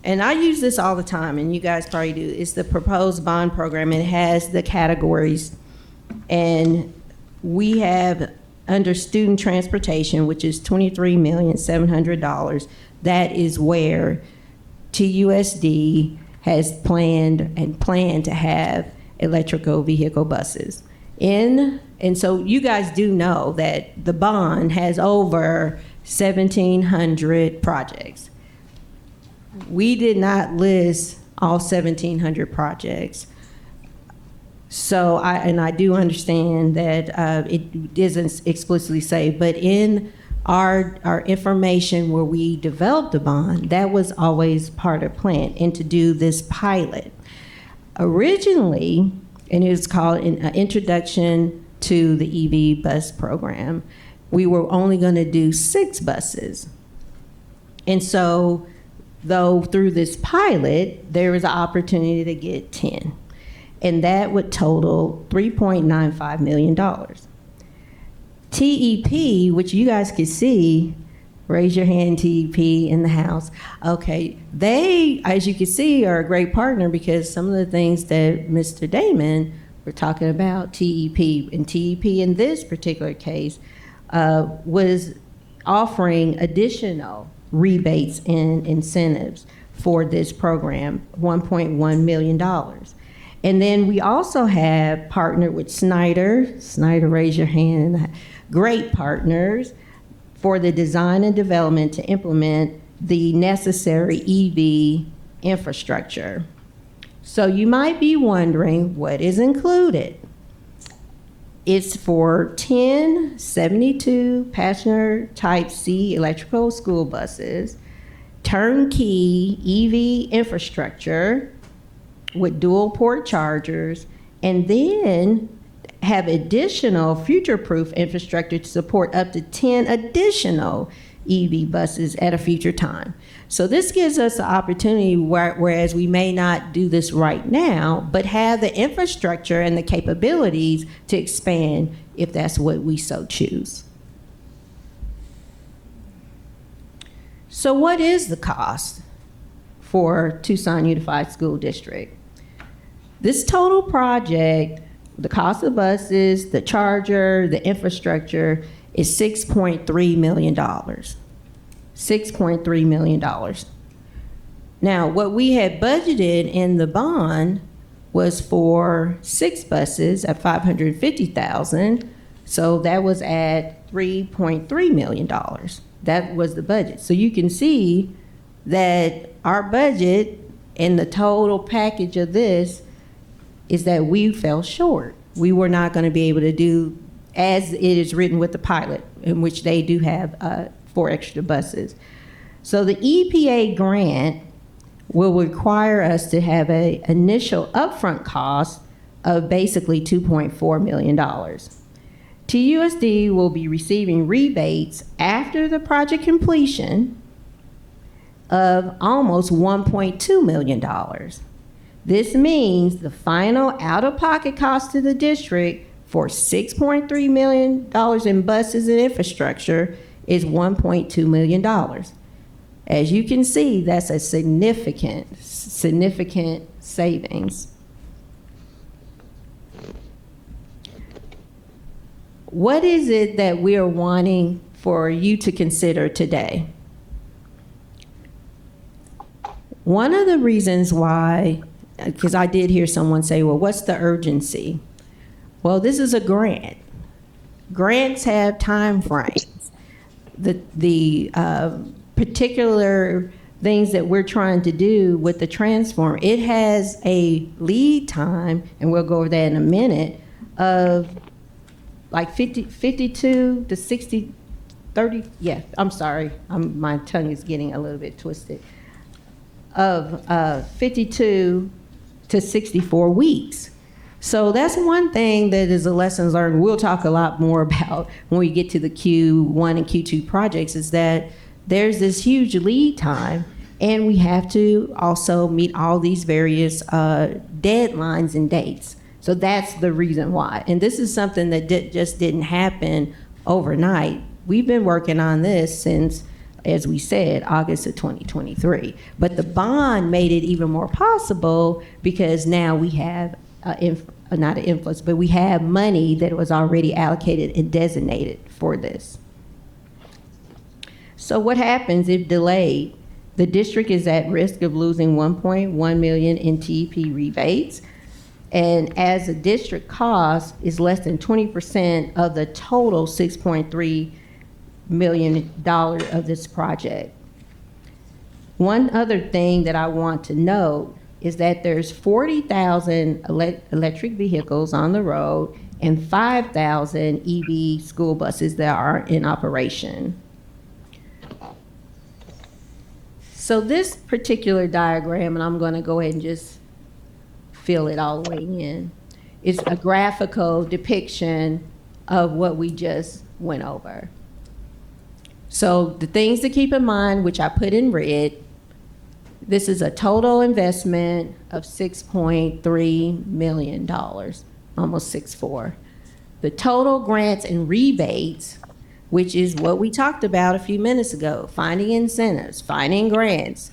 and I use this all the time, and you guys probably do, it's the proposed bond program. It has the categories, and we have under student transportation, which is $23,700,000. That is where TUSD has planned to have electrical vehicle buses. And so you guys do know that the bond has over 1,700 projects. We did not list all 1,700 projects. So I do understand that it doesn't explicitly say, but in our information where we developed the bond, that was always part of the plan, and to do this pilot. Originally, and it was called an introduction to the EV bus program, we were only going to do 6 buses. And so, though through this pilot, there was an opportunity to get 10. And that would total $3.95 million. TEP, which you guys can see, Raise your hand, TEP in the house. Okay, they, as you can see, are a great partner because some of the things that Mr. Damon were talking about, TEP, and TEP in this particular case was offering additional rebates and incentives for this program, $1.1 million. And then we also have partnered with Snyder. Snyder, raise your hand. Great partners for the design and development to implement the necessary EV infrastructure. So you might be wondering what is included. It's for 10 72 passenger type C electrical school buses, turnkey EV infrastructure with dual port chargers, and then have additional future-proof infrastructure to support up to 10 additional EV buses at a future time. So this gives us the opportunity, whereas we may not do this right now, but have the infrastructure and the capabilities to expand if that's what we so choose. So what is the cost for Tucson Unified School District? This total project, the cost of buses, the charger, the infrastructure, is $6.3 million. $6.3 million. Now, what we had budgeted in the bond was for 6 buses at $550,000, so that was at $3.3 million. That was the budget. So you can see that our budget and the total package of this is that we fell short. We were not going to be able to do as it is written with the pilot, in which they do have 4 extra buses. So the EPA grant will require us to have an initial upfront cost of basically $2.4 million. TUSD will be receiving rebates after the project completion of almost $1.2 million. This means the final out-of-pocket cost to the district for $6.3 million in buses and infrastructure is $1.2 million. As you can see, that's a significant savings. What is it that we are wanting for you to consider today? One of the reasons why, because I did hear someone say, well, what's the urgency? Well, this is a grant. Grants have time frames. The particular things that we're trying to do with the transform, it has a lead time, and we'll go over that in a minute, of like 52 to 60, 30, yeah, I'm sorry, my tongue is getting a little bit twisted, of 52 to 64 weeks. So that's one thing that is a lessons learned. We'll talk a lot more about when we get to the Q1 and Q2 projects, is that there's this huge lead time, and we have to also meet all these various deadlines and dates. So that's the reason why. And this is something that just didn't happen overnight. We've been working on this since, as we said, August of 2023. But the bond made it even more possible because now we have not an influence, but we have money that was already allocated and designated for this. So what happens if delayed? The district is at risk of losing $1.1 million in TEP rebates, and as a district cost is less than 20% of the total $6.3 million of this project. One other thing that I want to note is that there's 40,000 electric vehicles on the road and 5,000 EV school buses that are in operation. So this particular diagram, and I'm going to go ahead and just fill it all the way in, is a graphical depiction of what we just went over. So the things to keep in mind, which I put in red, this is a total investment of $6.3 million, almost 6.4. The total grants and rebates which is what we talked about a few minutes ago, finding incentives, finding grants,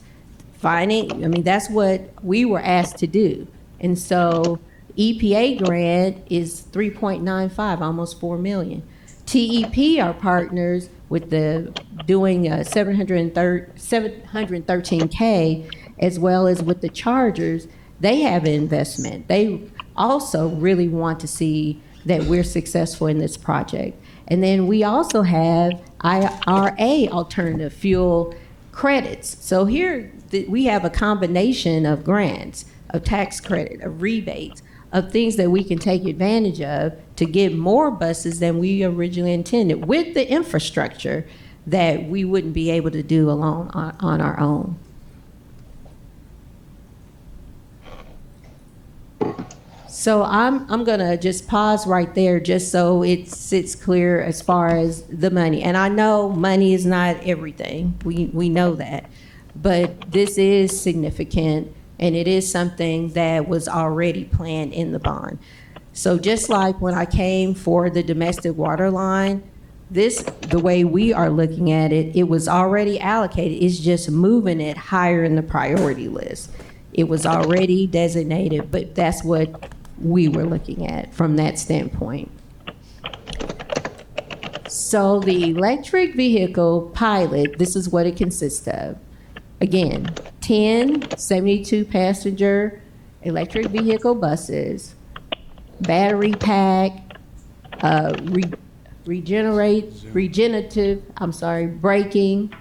that's what we were asked to do. And so EPA grant is 3.95, almost 4 million. TEP, our partners with the doing 713K, as well as with the chargers, they have an investment. They also really want to see that we're successful in this project. And then we also have IRA, alternative fuel credits. So here we have a combination of grants, of tax credit, of rebates, of things that we can take advantage of to get more buses than we originally intended, with the infrastructure that we wouldn't be able to do alone on our own. So I'm gonna just pause right there just so it sits clear as far as the money. And I know money is not everything, we know that, but this is significant, and it is something that was already planned in the bond. So just like when I came for the domestic water line, the way we are looking at it, it was already allocated. It's just moving it higher in the priority list. It was already designated, but that's what we were looking at from that standpoint. So the electric vehicle pilot, this is what it consists of. Again, 10 72-passenger electric vehicle buses, battery pack, regenerative braking,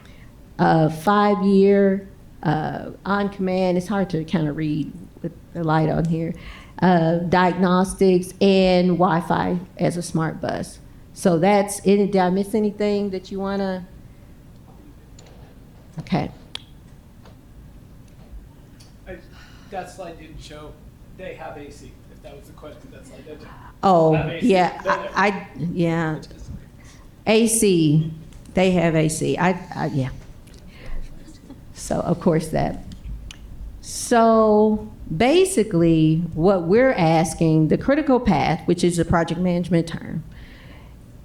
5-year on command. It's hard to kind of read with the light on here. Diagnostics and Wi-Fi as a smart bus. So that's it. Did I miss anything that you want to? Okay. That slide didn't show they have AC. If that was the question, that slide didn't. Oh, Have AC. yeah, yeah. AC, they have AC. Yeah. So of course that. So basically, what we're asking, the critical path, which is a project management term,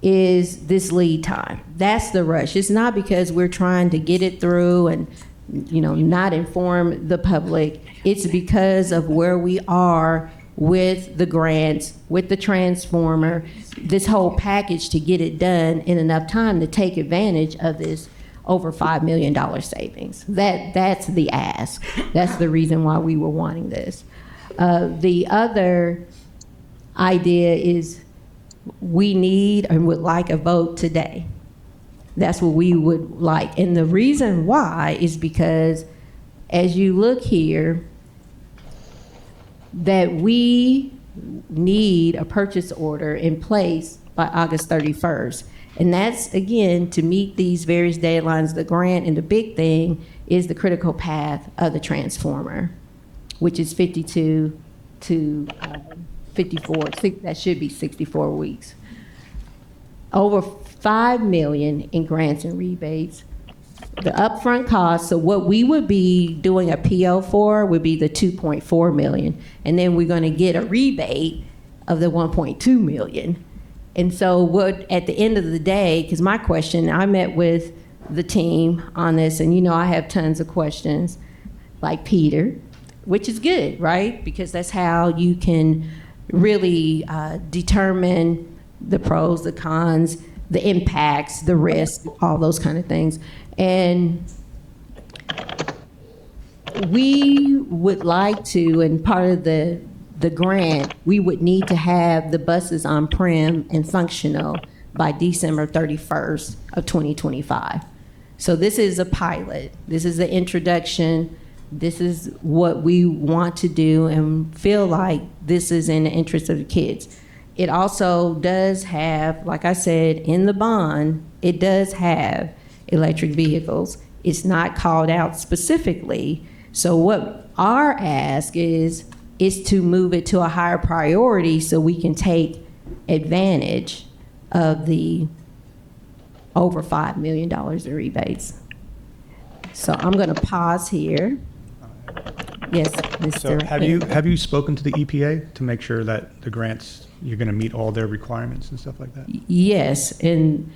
is this lead time. That's the rush. It's not because we're trying to get it through and not inform the public. It's because of where we are with the grants, with the transformer, this whole package to get it done in enough time to take advantage of this over $5 million savings. That's the ask. That's the reason why we were wanting this. The other idea is we need and would like a vote today. That's what we would like. And the reason why is because as you look here, that we need a purchase order in place by August 31st. And that's, again, to meet these various deadlines. The grant and the big thing is the critical path of the transformer, which is 52 to 54. That should be 64 weeks. Over $5 million in grants and rebates. The upfront cost, so what we would be doing a PO for would be the $2.4 million. And then we're going to get a rebate of the $1.2 million. And so what, at the end of the day, because my question, I met with the team on this, and I have tons of questions, like Peter, which is good, right? Because that's how you can really determine the pros, the cons, the impacts, the risk, all those kind of things. And we would like to, and part of the grant, we would need to have the buses on-prem and functional by December 31st of 2025. So this is a pilot. This is the introduction. This is what we want to do and feel like this is in the interest of the kids. It also does have, like I said, in the bond, it does have electric vehicles. It's not called out specifically. So what our ask is to move it to a higher priority so we can take advantage of the over $5 million in rebates. So I'm going to pause here. Yes, Mr. So have you spoken to the EPA to make sure that the grants, you're going to meet all their requirements and stuff like that? Yes, and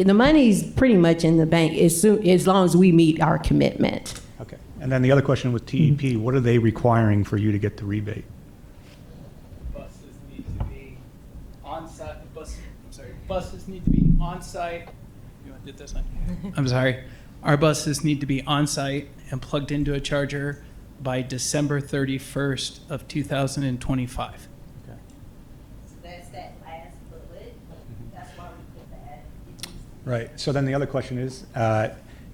the money's pretty much in the bank as long as we meet our commitment. Okay. And then the other question with TEP, what are they requiring for you to get the rebate? Buses need to be on-site, buses need to be on-site. You want to do this one? I'm sorry. Our buses need to be on-site and plugged into a charger by December 31st of 2025. Okay. So that's that last bullet. That's why we put that. Right. So then the other question is,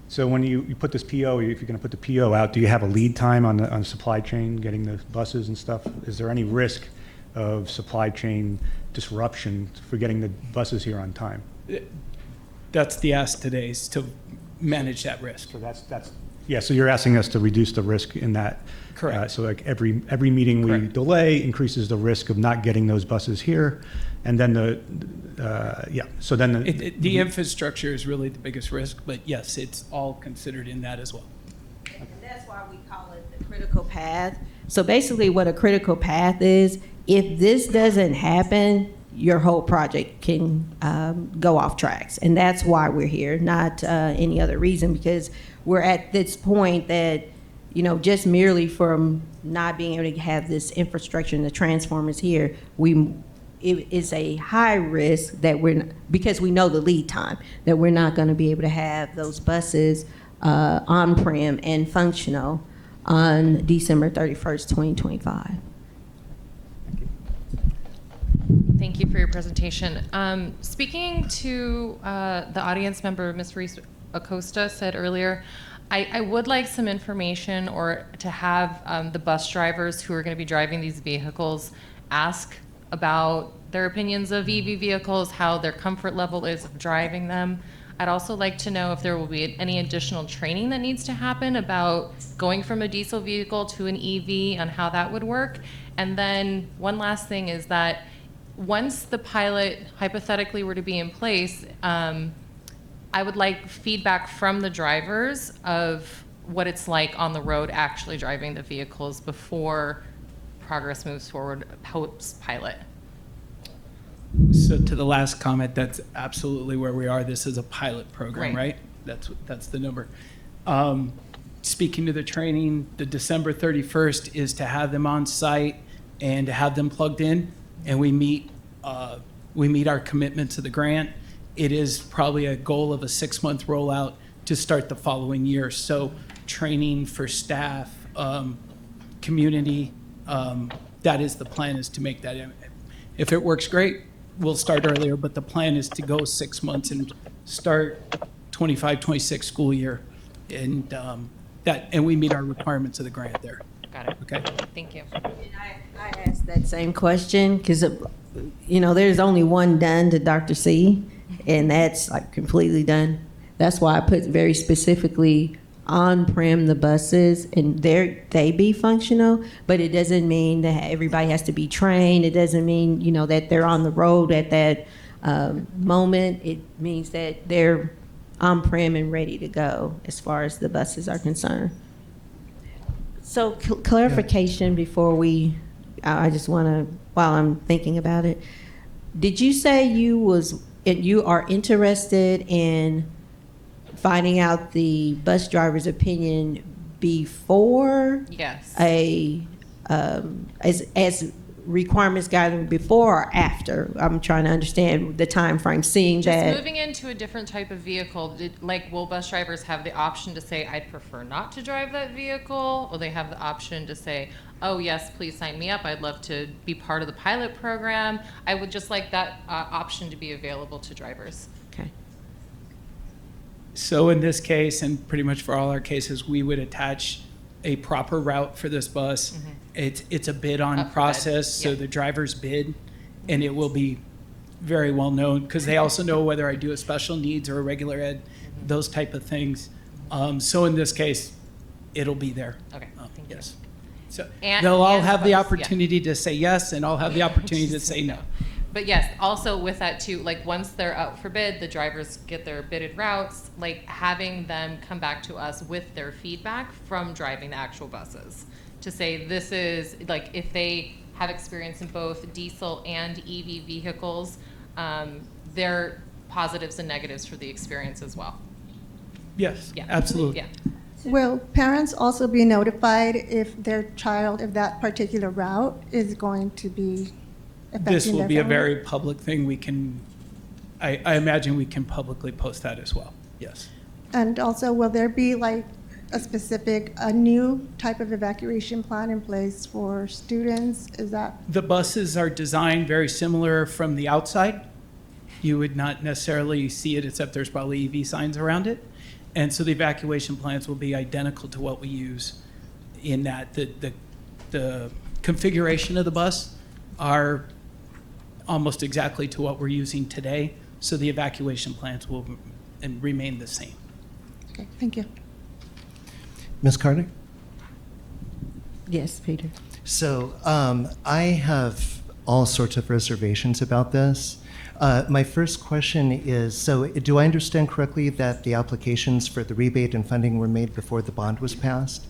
so when you put this PO, if you're going to put the PO out, do you have a lead time on the supply chain, getting the buses and stuff? Is there any risk of supply chain disruption for getting the buses here on time? That's the ask today, is to manage that risk. So that's yeah. So you're asking us to reduce the risk in that. Correct. So like every meeting we Correct. delay increases the risk of not getting those buses here, and then So then The infrastructure is really the biggest risk, but yes, it's all considered in that as well. And that's why we call it the critical path. So basically what a critical path is, if this doesn't happen, your whole project can go off tracks. And that's why we're here, not any other reason, because we're at this point that, just merely from not being able to have this infrastructure and the transformers here, it is a high risk that because we know the lead time, that we're not going to be able to have those buses on-prem and functional on December 31st, 2025. Thank you for your presentation. Speaking to the audience member, Ms. Reese Acosta said earlier, I would like some information or to have the bus drivers who are going to be driving these vehicles ask about their opinions of EV vehicles, how their comfort level is of driving them. I'd also like to know if there will be any additional training that needs to happen about going from a diesel vehicle to an EV and how that would work. And then one last thing is that once the pilot hypothetically were to be in place, I would like feedback from the drivers of what it's like on the road actually driving the vehicles before progress moves forward post-pilot. So to the last comment, that's absolutely where we are. This is a pilot program, right? That's the number. Speaking to the training, the December 31st is to have them on site and to have them plugged in, and we meet our commitment to the grant. It is probably a goal of a 6-month rollout to start the following year. So training for staff, community, that is the plan, is to make that. If it works great, we'll start earlier, but the plan is to go 6 months and start 25-26 school year, and we meet our requirements of the grant there. Got it. Okay. Thank you. And I asked that same question because, there's only one done to Dr. C, and that's like completely done. That's why I put very specifically on-prem the buses, and they be functional, but it doesn't mean that everybody has to be trained. It doesn't mean, that they're on the road at that moment. It means that they're on-prem and ready to go as far as the buses are concerned. So clarification before I just want to, while I'm thinking about it, did you say you are interested in finding out the bus driver's opinion before Yes. as requirements gathering, before or after? I'm trying to understand the time frame, seeing Just that moving into a different type of vehicle, will bus drivers have the option to say, I'd prefer not to drive that vehicle? Or they have the option to say, oh yes, please sign me up, I'd love to be part of the pilot program? I would just like that option to be available to drivers. Okay. So in this case, and pretty much for all our cases, we would attach a proper route for this bus. It's a bid-on process, so the drivers bid, and it will be very well known, because they also know whether I do a special needs or a regular ed, those type of things. So in this case, it'll be there. Okay, thank you. Yes. So And- they'll all and have the bus, yeah. opportunity to say yes, and I'll have the opportunity to say no. But yes, also with that too, once they're out for bid, the drivers get their bidded routes, having them come back to us with their feedback from driving the actual buses to say this is, if they have experience in both diesel and EV vehicles, their positives and negatives for the experience as well. Yes, Yeah. absolutely. Yeah. Will parents also be notified if their child, if that particular route is going to be affecting This will their be a family? very public thing. We can, I imagine we can publicly post that as well. Yes. And also, will there be like a new type of evacuation plan in place for students? Is that, The buses are designed very similar from the outside. You would not necessarily see it, except there's probably EV signs around it. And so the evacuation plans will be identical to what we use in that. The configuration of the bus are almost exactly to what we're using today. So the evacuation plans will remain the same. okay, thank you. Ms. Carter? Yes, Peter. So I have all sorts of reservations about this. My first question is, so do I understand correctly that the applications for the rebate and funding were made before the bond was passed?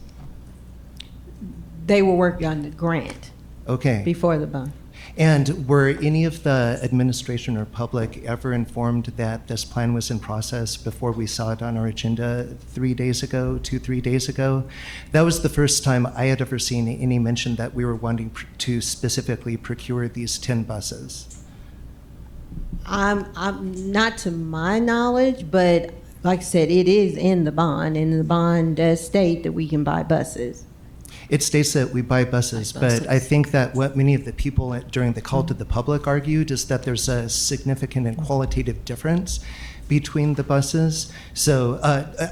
They were working on the grant Okay. before the bond. And were any of the administration or public ever informed that this plan was in process before we saw it on our agenda 3 days ago, 3 days ago? That was the first time I had ever seen any mention that we were wanting to specifically procure these 10 buses. I'm not to my knowledge, but like I said, it is in the bond, and the bond does state that we can buy buses. It states that we buy buses, but I think that what many of the people during the call to the public argued is that there's a significant and qualitative difference between the buses. So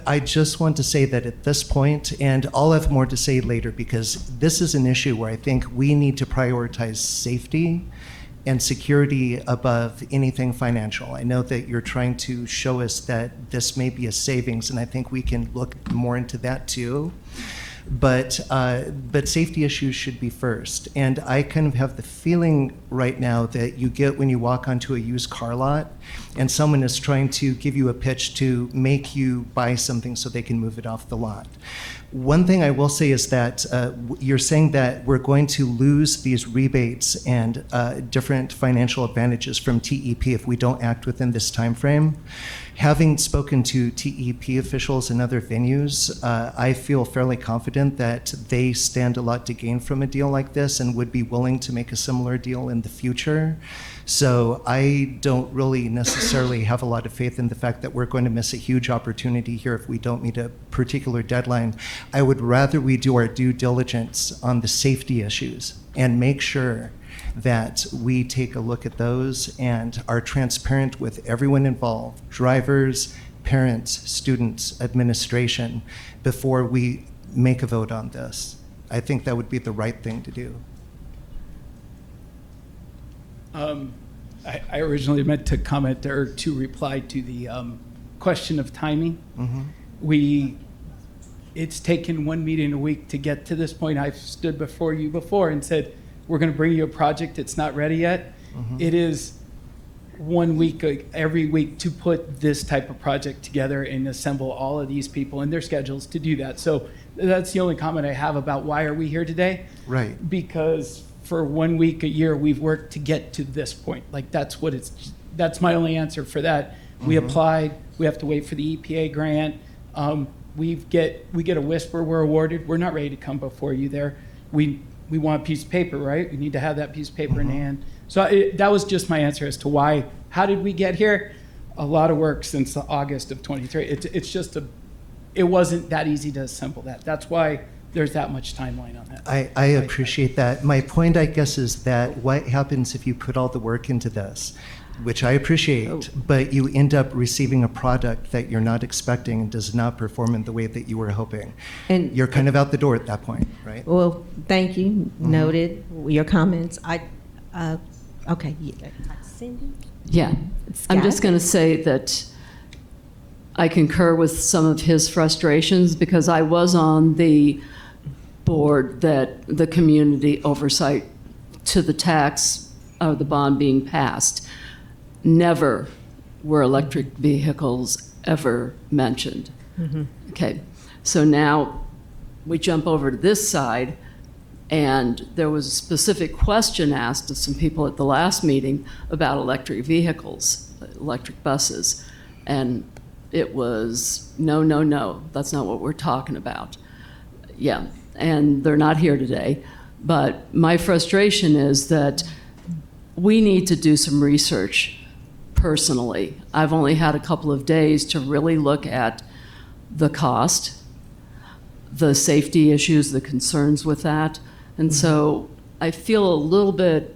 I just want to say that at this point, and I'll have more to say later, because this is an issue where I think we need to prioritize safety and security above anything financial. I know that you're trying to show us that this may be a savings, and I think we can look more into that too. But safety issues should be first. And I kind of have the feeling right now that you get when you walk onto a used car lot and someone is trying to give you a pitch to make you buy something so they can move it off the lot. One thing I will say is that you're saying that we're going to lose these rebates and different financial advantages from TEP if we don't act within this time frame. Having spoken to TEP officials and other venues, I feel fairly confident that they stand a lot to gain from a deal like this and would be willing to make a similar deal in the future. So I don't really necessarily have a lot of faith in the fact that we're going to miss a huge opportunity here if we don't meet a particular deadline. I would rather we do our due diligence on the safety issues and make sure that we take a look at those and are transparent with everyone involved, drivers, parents, students, administration, before we make a vote on this. I think that would be the right thing to do. I originally meant to comment or to reply to the question of timing. Mm-hmm. It's taken one meeting a week to get to this point. I've stood before you before and said, we're going to bring you a project, it's not ready yet. Mm-hmm. It is 1 week every week to put this type of project together and assemble all of these people and their schedules to do that. So that's the only comment I have about why are we here today. Right. Because for 1 week a year, we've worked to get to this point. Like that's my only answer for that. We Mm-hmm. applied, we have to wait for the EPA grant. We get a whisper we're awarded. We're not ready to come before you there. We want a piece of paper, right? We need to have that piece of paper in hand. So that was just my answer as to why. How did we get here? A lot of work since August of 23. It wasn't that easy to assemble that. That's why there's that much timeline on that. I appreciate that. My point, I guess, is that what happens if you put all the work into this, which I appreciate, but you end up receiving a product that you're not expecting and does not perform in the way that you were hoping. And you're kind of out the door at that point, right? well, thank you. Noted your comments. Okay. Yeah. Cindy? Yeah. I'm just going to say that I concur with some of his frustrations because I was on the board that the community oversight to the tax or the bond being passed. Never were electric vehicles ever mentioned. Mm-hmm. Okay, so now we jump over to this side, and there was a specific question asked of some people at the last meeting about electric vehicles. electric buses. And it was, no, no, no, that's not what we're talking about. Yeah, and they're not here today. But my frustration is that we need to do some research personally. I've only had a couple of days to really look at the cost, the safety issues, the concerns with that. And so I feel a little bit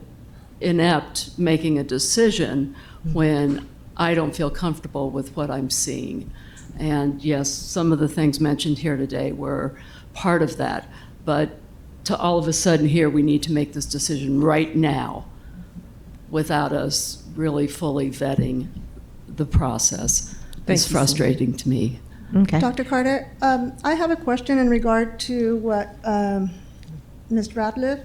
inept making a decision when I don't feel comfortable with what I'm seeing. And yes, some of the things mentioned here today were part of that. But to all of a sudden here, we need to make this decision right now without us really fully vetting the process. It's frustrating to me. Okay. Dr. Carter, I have a question in regard to what Ms. Ratliff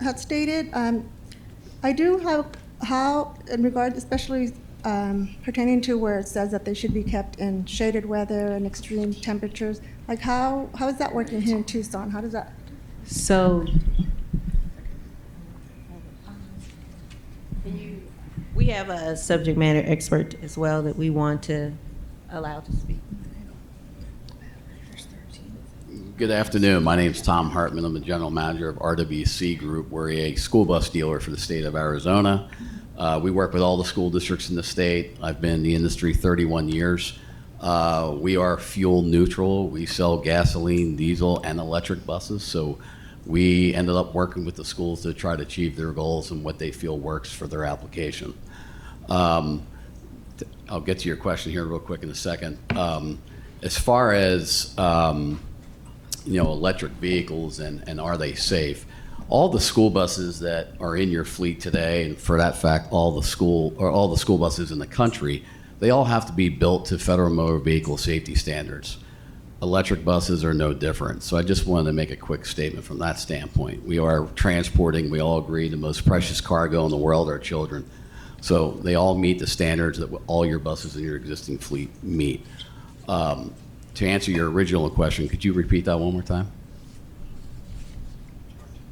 had stated. I do have how, in regard, especially pertaining to where it says that they should be kept in shaded weather and extreme temperatures. Like how is that working here in Tucson? How does that? So we have a subject matter expert as well that we want to allow to speak. Good afternoon. My name is Tom Hartman. I'm the general manager of RWC Group. We're a school bus dealer for the state of Arizona. We work with all the school districts in the state. I've been in the industry 31 years. We are fuel neutral. We sell gasoline, diesel, and electric buses. So we ended up working with the schools to try to achieve their goals and what they feel works for their application. I'll get to your question here real quick in a second. As far as electric vehicles and are they safe? All the school buses that are in your fleet today, and for that fact, all the school buses in the country, they all have to be built to Federal Motor Vehicle Safety Standards. Electric buses are no different. So I just wanted to make a quick statement from that standpoint. We are transporting, we all agree, the most precious cargo in the world, our children. So they all meet the standards that all your buses in your existing fleet meet. To answer your original question, could you repeat that one more time?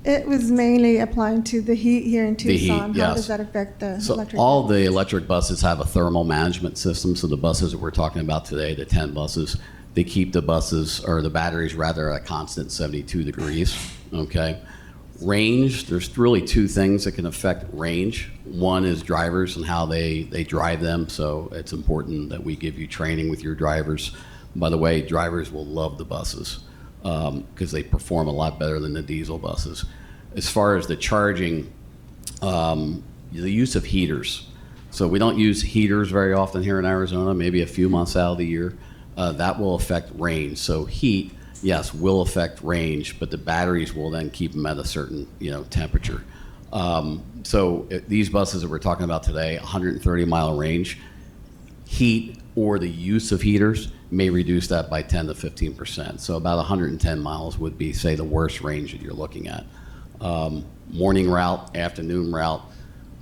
It was mainly applying to the heat here in The heat, Tucson. How yes. does that affect the So electric? all the electric buses have a thermal management system. So the buses that we're talking about today, the 10 buses, they keep the buses, or the batteries rather, at a constant 72 degrees, okay? Range, there's really two things that can affect range. One is drivers and how they drive them. So it's important that we give you training with your drivers. By the way, drivers will love the buses because they perform a lot better than the diesel buses. As far as the charging, the use of heaters. So we don't use heaters very often here in Arizona, maybe a few months out of the year. That will affect range. So heat, yes, will affect range, but the batteries will then keep them at a certain temperature. These buses that we're talking about today, 130-mile range, heat or the use of heaters may reduce that by 10 to 15%. So about 110 miles would be, say, the worst range that you're looking at. Morning route, afternoon route,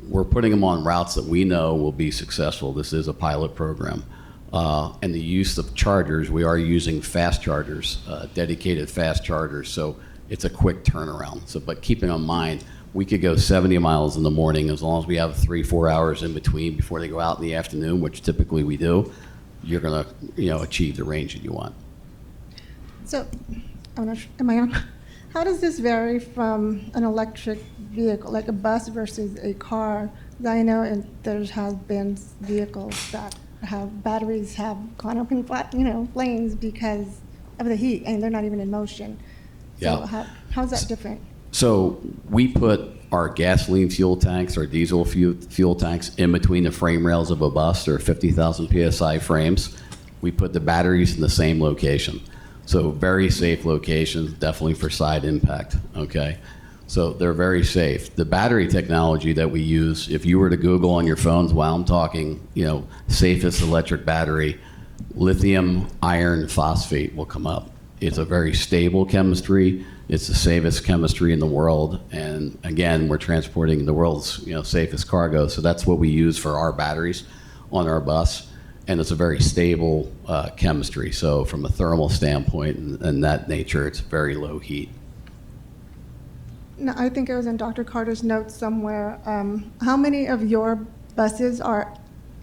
we're putting them on routes that we know will be successful. This is a pilot program. And the use of chargers, we are using fast chargers, dedicated fast chargers, so it's a quick turnaround. But keeping in mind, we could go 70 miles in the morning as long as we have 3-4 hours in between before they go out in the afternoon, which typically we do. You're going to achieve the range that you want. So, I'm not sure, am I on? How does this vary from an electric vehicle, like a bus versus a car? 'Cause I know there has been vehicles that have batteries have gone up in flames because of the heat, and they're not even in motion. Yeah. So how's that different? So we put our gasoline fuel tanks, our diesel fuel tanks in between the frame rails of a bus. They're 50,000 PSI frames. We put the batteries in the same location. So very safe locations, definitely for side impact, okay? So they're very safe. The battery technology that we use, if you were to Google on your phones while I'm talking, safest electric battery, lithium iron phosphate will come up. It's a very stable chemistry. It's the safest chemistry in the world. And again, we're transporting the world's safest cargo. So that's what we use for our batteries on our bus. And it's a very stable chemistry. So from a thermal standpoint and that nature, it's very low heat. No, I think it was in Dr. Carter's notes somewhere. How many of your buses are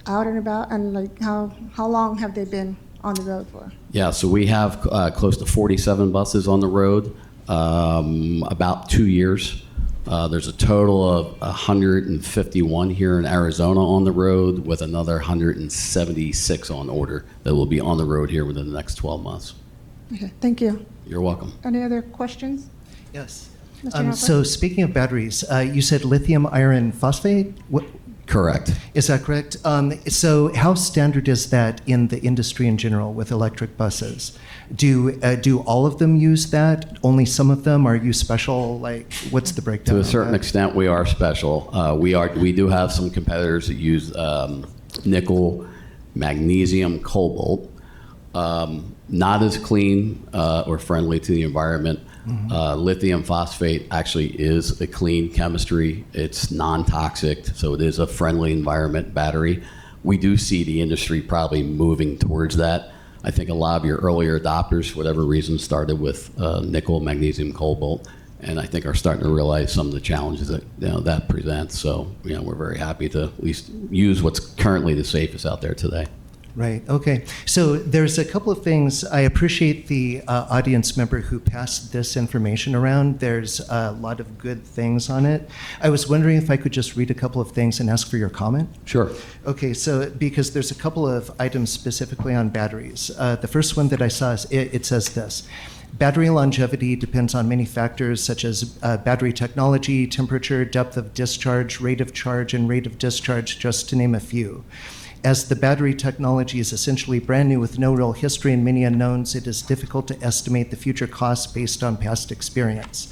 out and about, and like how long have they been on the road for? Yeah, so we have close to 47 buses on the road, about 2 years. There's a total of 151 here in Arizona on the road, with another 176 on order that will be on the road here within the next 12 months. Okay, thank you. You're welcome. Any other questions? Yes. Mr. Harper? So speaking of batteries, you said lithium iron phosphate? What? Correct. Is that correct? So how standard is that in the industry in general with electric buses? Do all of them use that? Only some of them? Are you special? Like, what's the breakdown? To a of certain that? extent, we are special. We do have some competitors that use nickel, magnesium, cobalt. Not as clean or friendly to the environment. Lithium phosphate actually is a clean chemistry. It's non-toxic, so it is a friendly environment battery. We do see the industry probably moving towards that. I think a lot of your earlier adopters, for whatever reason, started with nickel, magnesium, cobalt, and I think are starting to realize some of the challenges that that presents. So we're very happy to at least use what's currently the safest out there today. Right, okay. So there's a couple of things. I appreciate the audience member who passed this information around. There's a lot of good things on it. I was wondering if I could just read a couple of things and ask for your comment? Sure. Okay, so because there's a couple of items specifically on batteries. The first one that I saw, it says this. Battery longevity depends on many factors such as battery technology, temperature, depth of discharge, rate of charge, and rate of discharge, just to name a few. As the battery technology is essentially brand new with no real history and many unknowns, it is difficult to estimate the future costs based on past experience.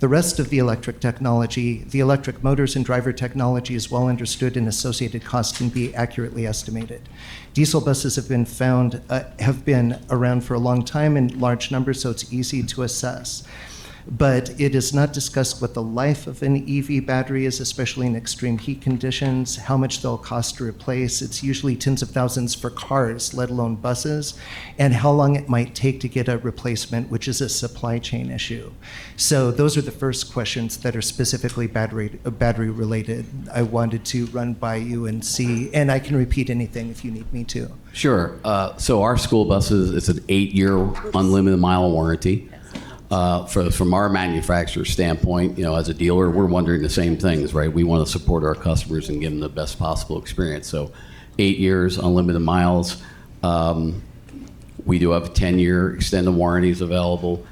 The rest of the electric technology, the electric motors and driver technology is well understood and associated costs can be accurately estimated. Diesel buses have been around for a long time in large numbers, so it's easy to assess. But it is not discussed what the life of an EV battery is, especially in extreme heat conditions, how much they'll cost to replace. It's usually tens of thousands for cars, let alone buses, and how long it might take to get a replacement, which is a supply chain issue. So those are the first questions that are specifically battery related. I wanted to run by you and see, and I can repeat anything if you need me to. Sure. So our school buses, it's an 8-year unlimited mile warranty. From our manufacturer standpoint, as a dealer, we're wondering the same things, right? We want to support our customers and give them the best possible experience. So 8 years, unlimited miles. We do have 10-year extended warranties available.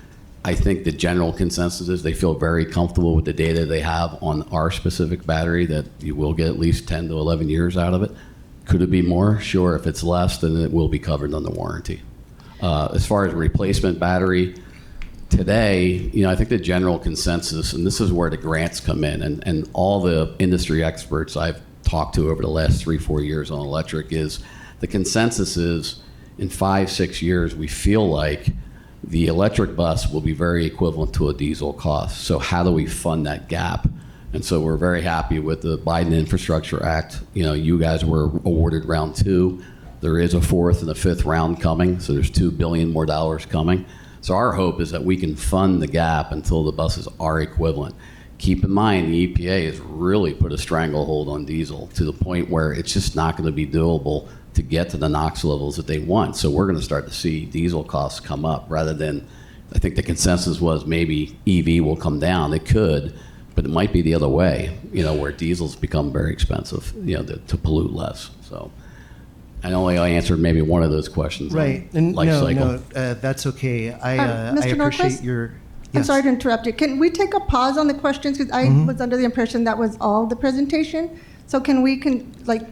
I think the general consensus is they feel very comfortable with the data they have on our specific battery, that you will get at least 10 to 11 years out of it. Could it be more? Sure. If it's less, then it will be covered under warranty. As far as replacement battery, today, I think the general consensus, and this is where the grants come in, and all the industry experts I've talked to over the last 3-4 years on electric, is the consensus is in 5-6 years, we feel like the electric bus will be very equivalent to a diesel cost. So how do we fund that gap? And so we're very happy with the Biden Infrastructure Act. You guys were awarded round 2. There is a 4th and a 5th round coming, so there's $2 billion more coming. So our hope is that we can fund the gap until the buses are equivalent. Keep in mind, the EPA has really put a stranglehold on diesel to the point where it's just not going to be doable to get to the NOx levels that they want. So we're going to start to see diesel costs come up rather than, I think the consensus was maybe EV will come down. It could, but it might be the other way, where diesels become very expensive, to pollute less. So I know I answered maybe one of those questions. Right. Life cycle. That's okay. I Mr. appreciate Norquist? your. I'm Yes. sorry to interrupt you. Can we take a pause on the questions? Because I was under the impression that was all the presentation. So can we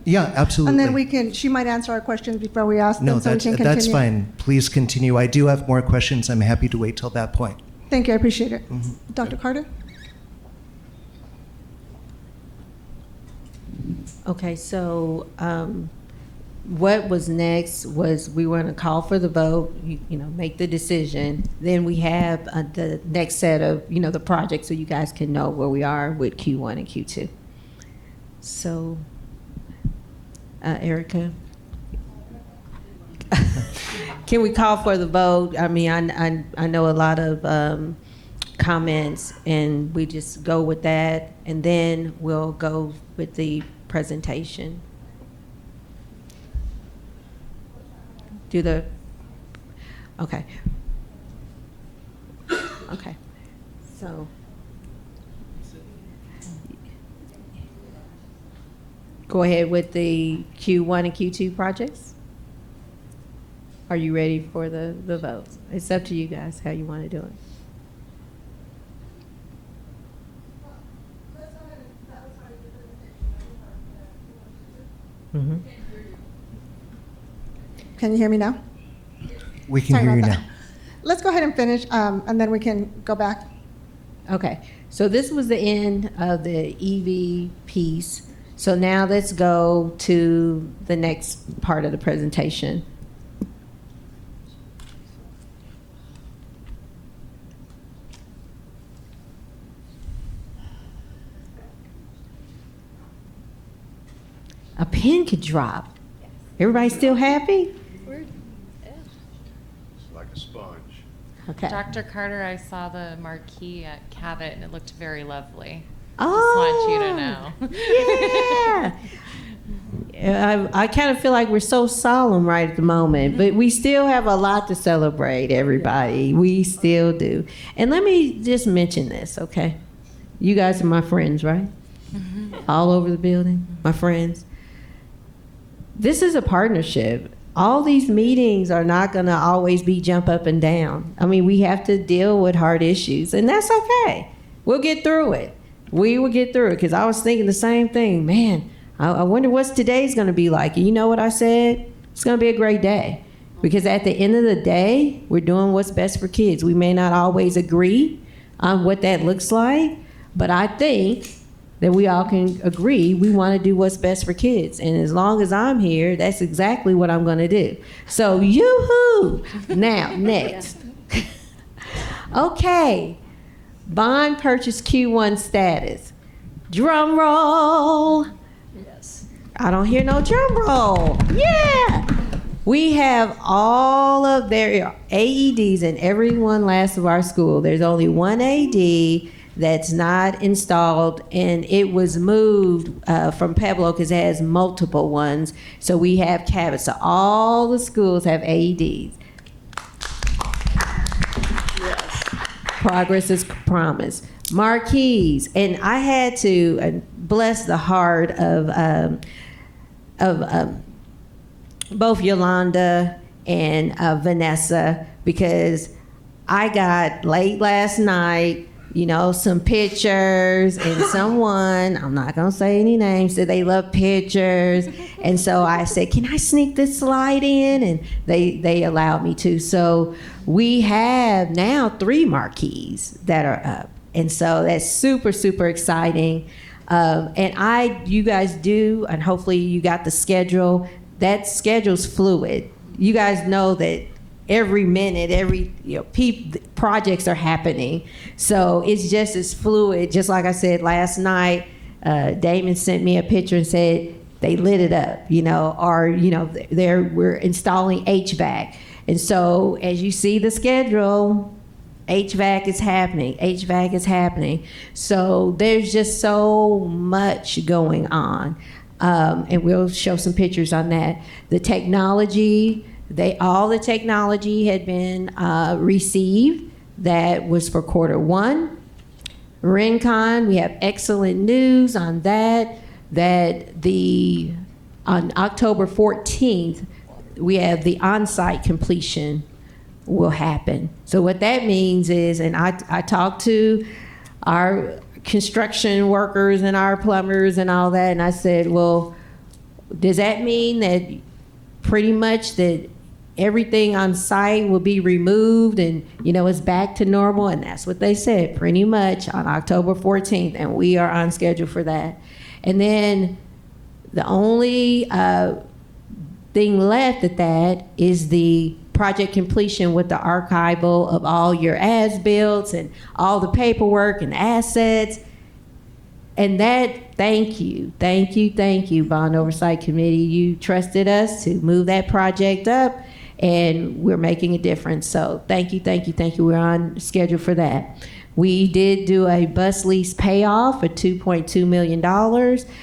Yeah, absolutely. and then she might answer our questions before we ask them, No, so we can continue. that's fine. Please continue. I do have more questions. I'm happy to wait till that point. Thank you, I appreciate it. Dr. Carter? Okay, so what was next was we were going to call for the vote, make the decision. Then we have the next set of, the project, so you guys can know where we are with Q1 and Q2. So, Erica? Can we call for the vote? I mean, I know a lot of comments, and we just go with that, and then we'll go with the presentation. do the, okay. Okay, so. Go ahead with the Q1 and Q2 projects. Are you ready for the votes? It's up to you guys how you want to do it. Mm-hmm. Can you hear me now? We can Sorry hear you about now. that. Let's go ahead and finish, and then we can go back. Okay, so this was the end of the EV piece. So now let's go to the next part of the presentation. A pin could drop. Everybody still happy? Like a sponge. Okay. Dr. Carter, I saw the marquee at Cabot and it looked very lovely. Oh, Just want you to know. Yeah. I kind of feel like we're so solemn right at the moment, but we still have a lot to celebrate, everybody. We still do. And let me just mention this, okay? You guys are my friends, right? All over the building, my friends. This is a partnership. All these meetings are not going to always be jump up and down. I mean, we have to deal with hard issues, and that's okay. We'll get through it. We will get through it, because I was thinking the same thing. Man, I wonder what's today's going to be like. And you know what I said? It's going to be a great day, because at the end of the day, we're doing what's best for kids. We may not always agree on what that looks like, but I think that we all can agree we want to do what's best for kids. And as long as I'm here, that's exactly what I'm going to do. So, yoo-hoo! Now, next. Okay. Bond purchase Q1 status. Drum roll. Yes. I don't hear no drum roll. Yeah. We have all of their AEDs in every one last of our school. There's only one AED that's not installed, and it was moved from Pueblo because it has multiple ones. So we have cabinets. So all the schools have AEDs. Yes. Progress is promised. Marquees, and I had to bless the heart of both Yolanda and Vanessa, because I got late last night, you know, some pictures, and someone, I'm not gonna say any names, said they love pictures. And so I said, can I sneak this slide in? And they allowed me to. So we have now 3 marquees that are up. And so that's super, super exciting. And you guys do, and hopefully you got the schedule. That schedule's fluid. You guys know that every minute, projects are happening. So it's just as fluid. Just like I said last night, Damon sent me a picture and said they lit it up, we're installing HVAC. And so as you see the schedule, HVAC is happening. So there's just so much going on. And we'll show some pictures on that. The technology, all the technology had been received. That was for Q1. Rincon, we have excellent news on that. On October 14th, we have the on-site completion will happen. So what that means is, and I talked to our construction workers and our plumbers and all that, and I said, well, does that mean that pretty much that everything on site will be removed and it's back to normal? And that's what they said, pretty much on October 14th, and we are on schedule for that. And then the only thing left at that is the project completion with the archival of all your as-built and all the paperwork and assets. And that, thank you, Bond Oversight Committee. You trusted us to move that project up, and we're making a difference. So thank you. We're on schedule for that. We did do a bus lease payoff for $2.2 million.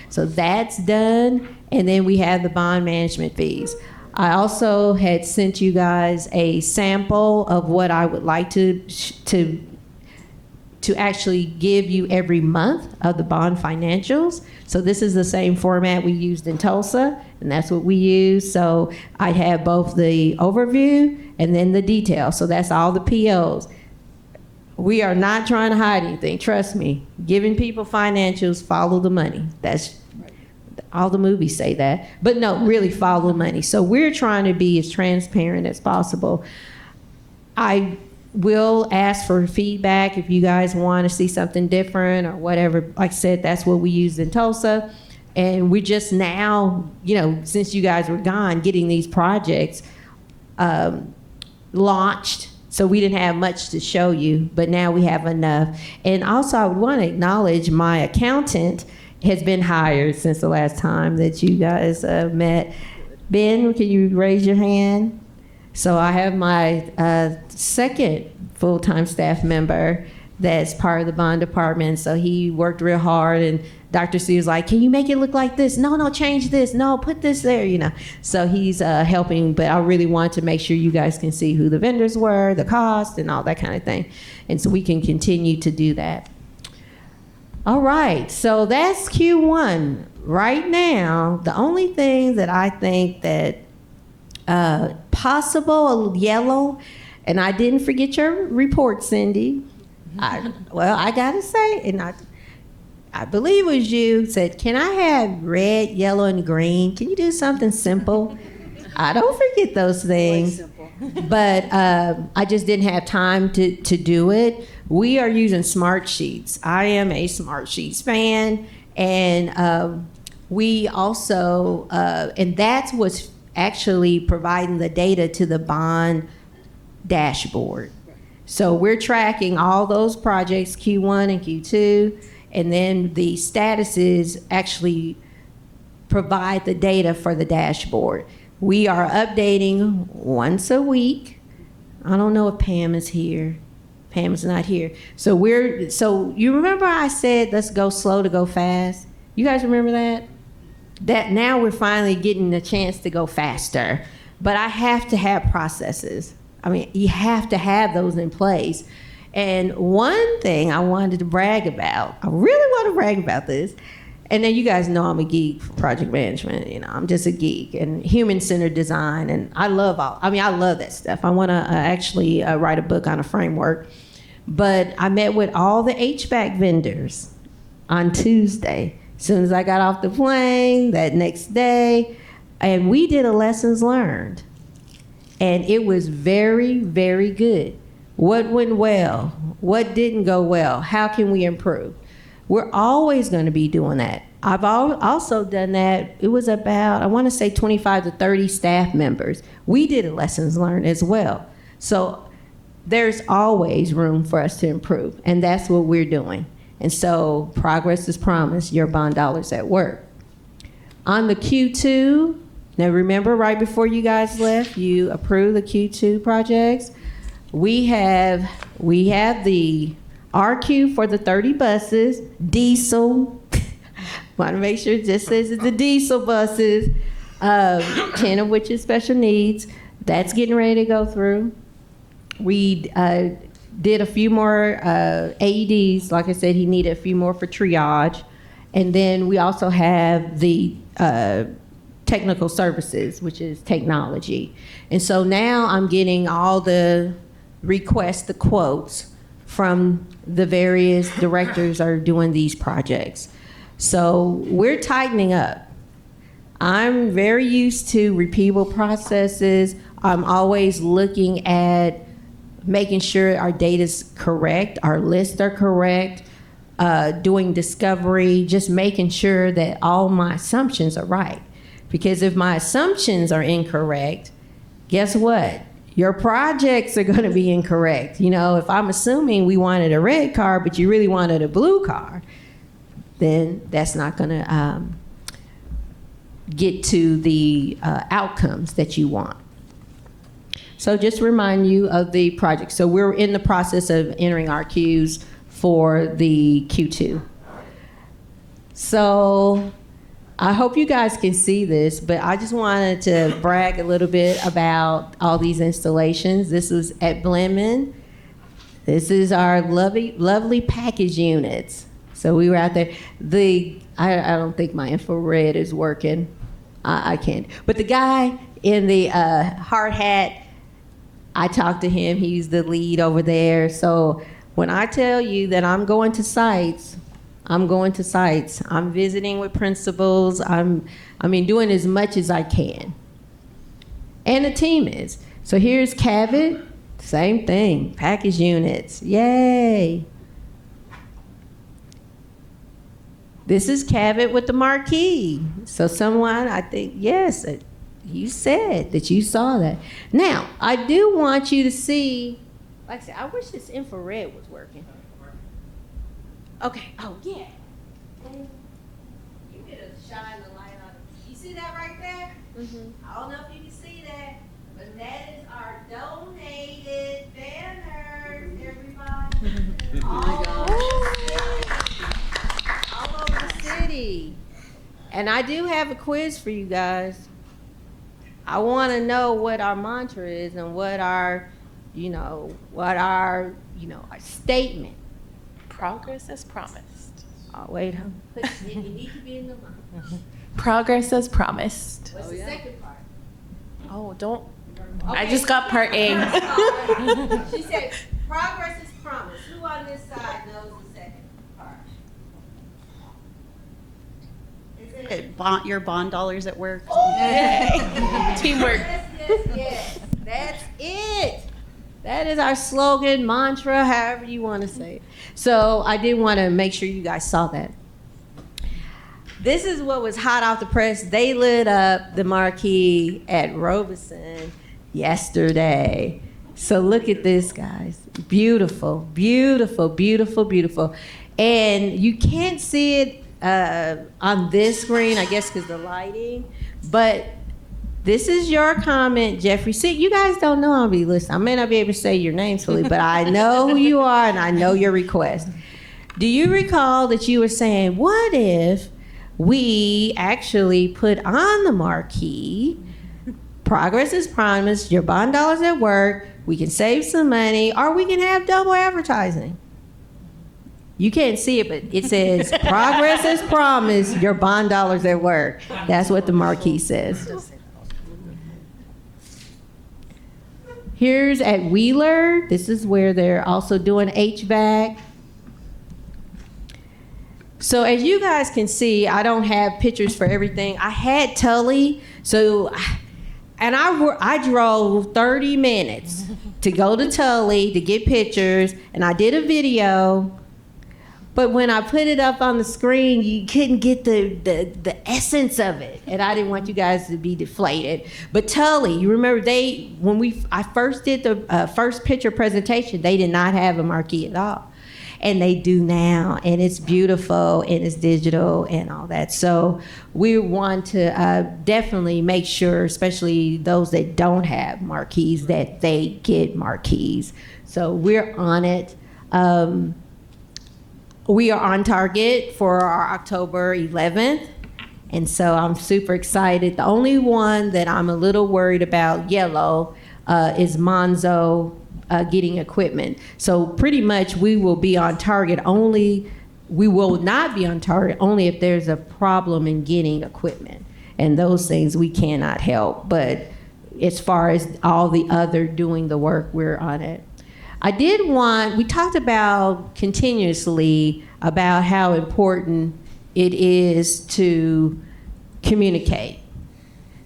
So that's done. And then we have the bond management fees. I also had sent you guys a sample of what I would like to actually give you every month of the bond financials. So this is the same format we used in Tulsa, and that's what we use. So I have both the overview and then the detail. So that's all the POs. We are not trying to hide anything, trust me. Giving people financials, follow the money. That's all the movies say that, but no, really follow the money. So we're trying to be as transparent as possible. I will ask for feedback if you guys want to see something different or whatever. Like I said, that's what we used in Tulsa. And we're just now, since you guys were gone, getting these projects launched. So we didn't have much to show you, but now we have enough. And also I would want to acknowledge my accountant has been hired since the last time that you guys met. Ben, can you raise your hand? So I have my second full-time staff member that's part of the bond department. So he worked real hard, and Dr. C was like, can you make it look like this? No, change this. No, put this there, So he's helping, but I really want to make sure you guys can see who the vendors were, the cost, and all that kind of thing. And so we can continue to do that. All right, so that's Q1. Right now, the only thing that I think that possible yellow, and I didn't forget your report, Cindy. I gotta say, and I believe it was you, said, can I have red, yellow, and green? Can you do something simple? I don't forget those things. But I just didn't have time to do it. We are using Smart Sheets. I am a Smart Sheets fan, and we also, and that's what's actually providing the data to the bond dashboard. So we're tracking all those projects, Q1 and Q2, and then the statuses actually provide the data for the dashboard. We are updating once a week. I don't know if Pam is here. Pam is not here. So you remember I said, let's go slow to go fast? You guys remember that? That now we're finally getting the chance to go faster. But I have to have processes. I mean, you have to have those in place. And one thing I wanted to brag about, I really want to brag about this, and then you guys know I'm a geek for project management. I'm just a geek and human-centered design, and I love that stuff. I want to actually write a book on a framework. But I met with all the HVAC vendors on Tuesday. As soon as I got off the plane, that next day, and we did a lessons learned. And it was very, very good. What went well? What didn't go well? How can we improve? We're always going to be doing that. I've also done that. It was about, I want to say 25 to 30 staff members. We did a lessons learned as well. So there's always room for us to improve, and that's what we're doing. And so progress is promised, your bond dollars at work. On the Q2, now remember right before you guys left, you approved the Q2 projects. We have the RQ for the 30 buses, diesel. Want to make sure it just says it's the diesel buses, 10 of which is special needs. That's getting ready to go through. We did a few more AEDs. Like I said, he needed a few more for triage. And then we also have the technical services, which is technology. And so now I'm getting all the requests, the quotes from the various directors are doing these projects. So we're tightening up. I'm very used to repeatable processes. I'm always looking at making sure our data's correct, our lists are correct, doing discovery, just making sure that all my assumptions are right. Because if my assumptions are incorrect, guess what? Your projects are going to be incorrect. If I'm assuming we wanted a red car, but you really wanted a blue car, then that's not going to get to the outcomes that you want. So just remind you of the project. So we're in the process of entering our queues for the Q2. So I hope you guys can see this, but I just wanted to brag a little bit about all these installations. This was at Blenman. This is our lovely package units. So we were out there. I don't think my infrared is working. I can't. But the guy in the hard hat, I talked to him. He's the lead over there. So when I tell you that I'm going to sites, I'm going to sites. I'm visiting with principals. Doing as much as I can. And the team is. So here's Cabot, same thing, package units, yay. This is Cabot with the marquee. So someone, I think, yes, you said that you saw that. Now, I do want you to see, like I said, I wish this infrared was working. Okay, oh yeah. You could have shined the light on it. You see that right there? I don't know if you can see that, but that is our donated banners, everybody. All over the city. And I do have a quiz for you guys. I want to know what our mantra is and what our statement. Progress as promised. Oh, wait, you need to be in the line. Progress as promised. What's the second part? Oh, don't. Okay. I just got part A. She said, progress is promised. Who on this side knows the second part? Your bond dollars at work. Teamwork. Yes, that's it. That is our slogan, mantra, however you want to say it. So I did want to make sure you guys saw that. This is what was hot off the press. They lit up the marquee at Robeson yesterday. So look at this, guys. Beautiful, beautiful, beautiful, beautiful. And you can't see it on this screen, I guess because the lighting, but this is your comment, Jeffrey. See, you guys don't know I'll be listening. I may not be able to say your name fully, but I know who you are and I know your request. Do you recall that you were saying, what if we actually put on the marquee, progress is promised, your bond dollars at work, we can save some money, or we can have double advertising? You can't see it, but it says, progress is promised, your bond dollars at work. That's what the marquee says. Here's at Wheeler. This is where they're also doing HVAC. So as you guys can see, I don't have pictures for everything. I had Tully, and I drove 30 minutes to go to Tully to get pictures, and I did a video. But when I put it up on the screen, you couldn't get the essence of it. And I didn't want you guys to be deflated. But Tully, you remember I first did the first picture presentation, they did not have a marquee at all. And they do now, and it's beautiful, and it's digital, and all that. So we want to definitely make sure, especially those that don't have marquees, that they get marquees. So we're on it. We are on target for our October 11th, and so I'm super excited. The only one that I'm a little worried about, yellow, is Monzo getting equipment. So pretty much we will be on target only, we will not be on target only if there's a problem in getting equipment. And those things we cannot help. But as far as all the other doing the work, we're on it. We talked about continuously about how important it is to communicate.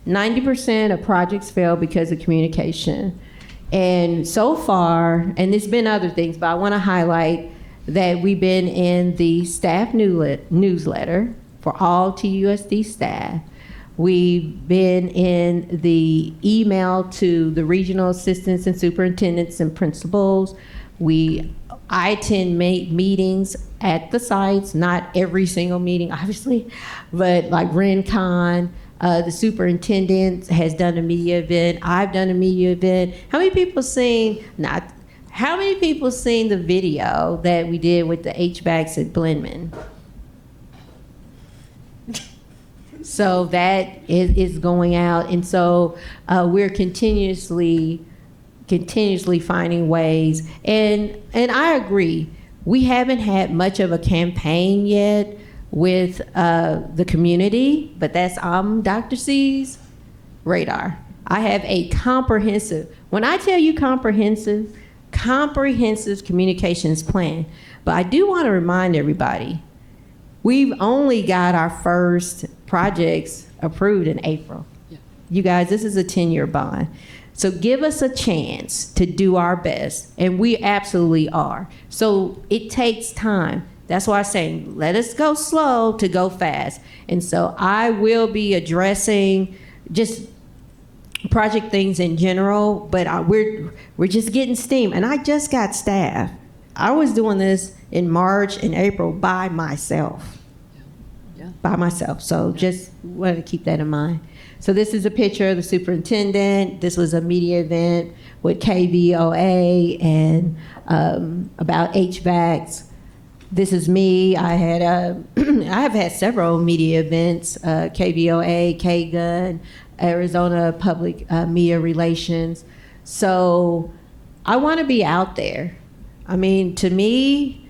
90% of projects fail because of communication. And so far, and there's been other things, but I want to highlight that we've been in the staff newsletter for all TUSD staff. We've been in the email to the regional assistants and superintendents and principals. I attend meetings at the sites, not every single meeting, obviously, but like RenCon, the superintendent has done a media event. I've done a media event. How many people seen the video that we did with the HVACs at Blenman? So that is going out. And so we're continuously finding ways. And I agree, we haven't had much of a campaign yet with the community, but that's Dr. C's radar. I have a comprehensive, when I tell you comprehensive communications plan. But I do want to remind everybody, we've only got our first projects approved in April. Yeah. You guys, this is a 10-year bond. So give us a chance to do our best, and we absolutely are. So it takes time. That's why I'm saying, let us go slow to go fast. And so I will be addressing just project things in general, but we're just getting steam. And I just got staff. I was doing this in March and April by myself. By myself. So just wanted to keep that in mind. So this is a picture of the superintendent. This was a media event with KVOA and about HVACs. This is me. I have had several media events, KVOA, KGUN, Arizona Public Media Relations. So I want to be out there. I mean, to me,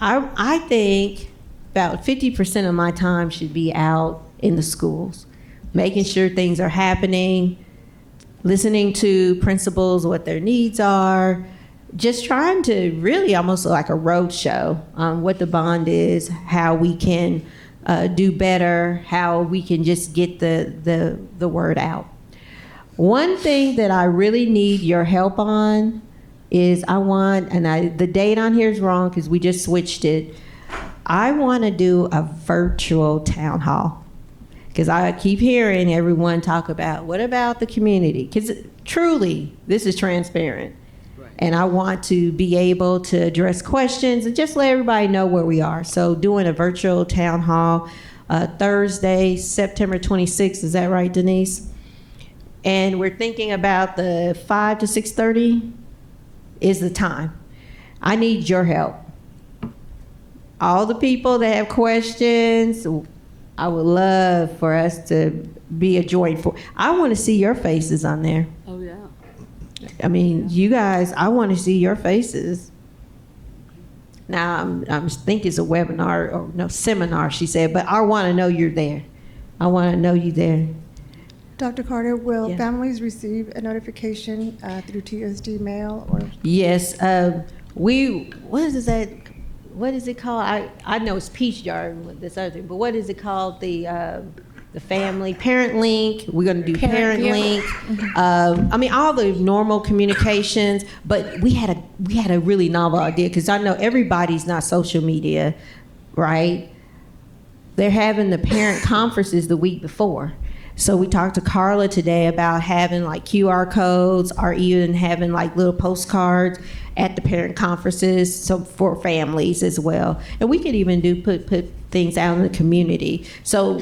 I think about 50% of my time should be out in the schools, making sure things are happening, listening to principals, what their needs are, just trying to really almost like a road show on what the bond is, how we can do better, how we can just get the word out. One thing that I really need your help on is the date on here is wrong because we just switched it. I want to do a virtual town hall because I keep hearing everyone talk about, what about the community? Because truly, this is transparent. Right. And I want to be able to address questions and just let everybody know where we are. So doing a virtual town hall Thursday, September 26th, is that right, Denise? And we're thinking about the 5 to 6:30 is the time. I need your help. All the people that have questions, I would love for us to be a joint for. I want to see your faces on there. Oh, yeah. I mean, you guys, I want to see your faces. Now, I'm thinking it's a webinar or no seminar, she said, but I want to know you're there. I want to know you there. Dr. Carter, will families receive a notification through TUSD mail or? Yes, what is it called? I know it's Peach Jar with this other thing, but what is it called? The family parent link. We're going to do parent link. I mean, all the normal communications. But we had a really novel idea because I know everybody's not social media, right? They're having the parent conferences the week before. So we talked to Carla today about having like QR codes or even having like little postcards at the parent conferences, so for families as well. And we could even put things out in the community. So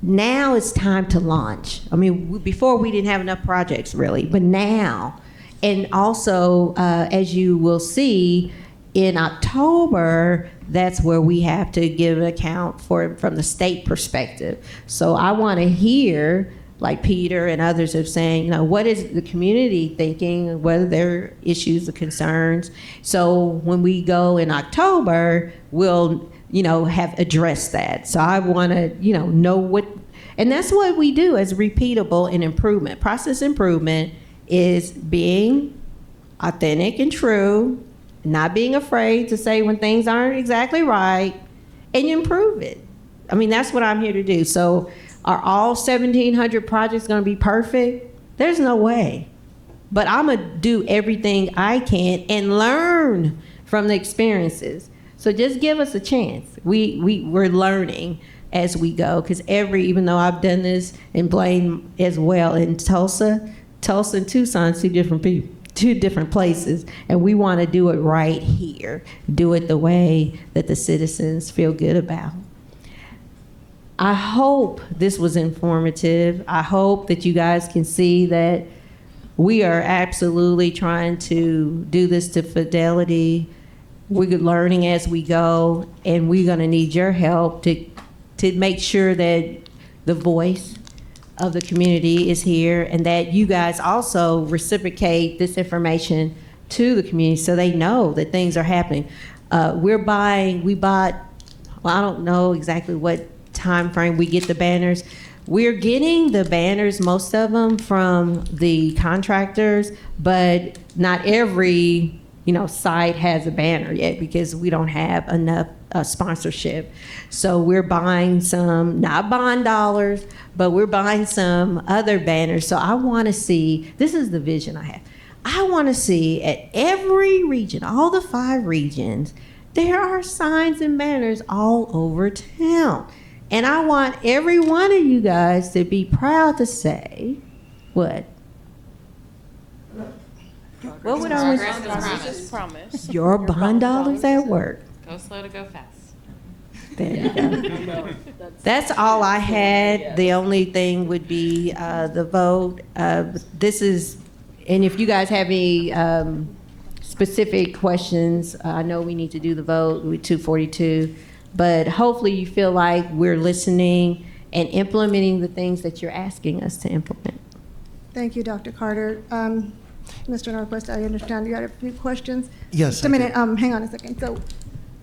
now it's time to launch. I mean, before we didn't have enough projects really, but now. And also, as you will see, in October, that's where we have to give an account from the state perspective. So I want to hear, like Peter and others are saying, what is the community thinking, what are their issues or concerns? So when we go in October, we'll, have addressed that. So I want to, know what, and that's what we do as repeatable and improvement. Process improvement is being authentic and true, not being afraid to say when things aren't exactly right, and you improve it. I mean, that's what I'm here to do. So are all 1,700 projects going to be perfect? There's no way. But I'm going to do everything I can and learn from the experiences. So just give us a chance. We're learning as we go, because even though I've done this in Blaine as well in Tulsa and Tucson, two different places, and we want to do it right here, do it the way that the citizens feel good about. I hope this was informative. I hope that you guys can see that we are absolutely trying to do this to fidelity. We're learning as we go, and we're going to need your help to make sure that the voice of the community is here, and that you guys also reciprocate this information to the community so they know that things are happening. We bought, well, I don't know exactly what time frame we get the banners. We're getting the banners, most of them, from the contractors, but not every site has a banner yet because we don't have enough sponsorship. So we're buying some, not bond dollars, but we're buying some other banners. So I want to see, this is the vision I have. I want to see at every region, all the 5 regions, there are signs and banners all over town. And I want every one of you guys to be proud to say, what? What would I promise? Your bond dollars at work. Go slow to go fast. There you go. That's all I had. The only thing would be the vote. This is, and if you guys have any specific questions, I know we need to do the vote with 242, but hopefully you feel like we're listening and implementing the things that you're asking us to implement. Thank you, Dr. Carter. Mr. Norquist, I understand you had a few questions. Yes, Just a minute, hang on a second. So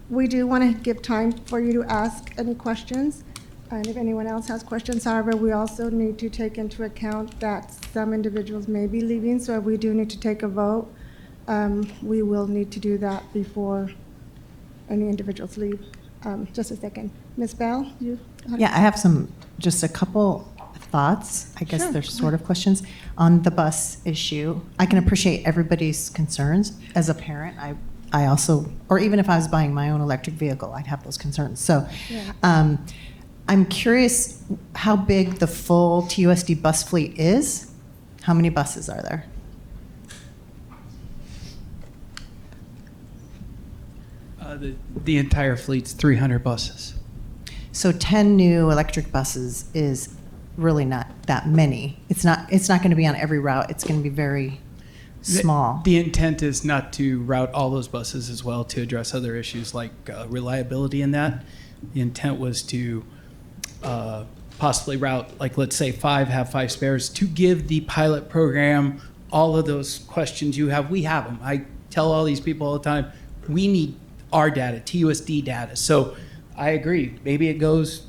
we do want to give time for you to ask any questions. And if anyone else has questions, however, we also need to take into account that some individuals may be leaving. So if we do need to take a vote, we will need to do that before any individuals leave. Just a second. Ms. Bell, you? Yeah, I have just a couple thoughts. I guess Sure. they're sort of questions on the bus issue. I can appreciate everybody's concerns. As a parent, I also, or even if I was buying my own electric vehicle, I'd have those concerns. So Yeah. I'm curious how big the full TUSD bus fleet is. How many buses are there? The entire fleet's 300 buses. So 10 new electric buses is really not that many. It's not going to be on every route. It's going to be very small. The intent is not to route all those buses as well to address other issues like reliability in that. The intent was to possibly route, like let's say 5, have 5 spares, to give the pilot program all of those questions you have. We have them. I tell all these people all the time, we need our data, TUSD data. So I agree. Maybe it goes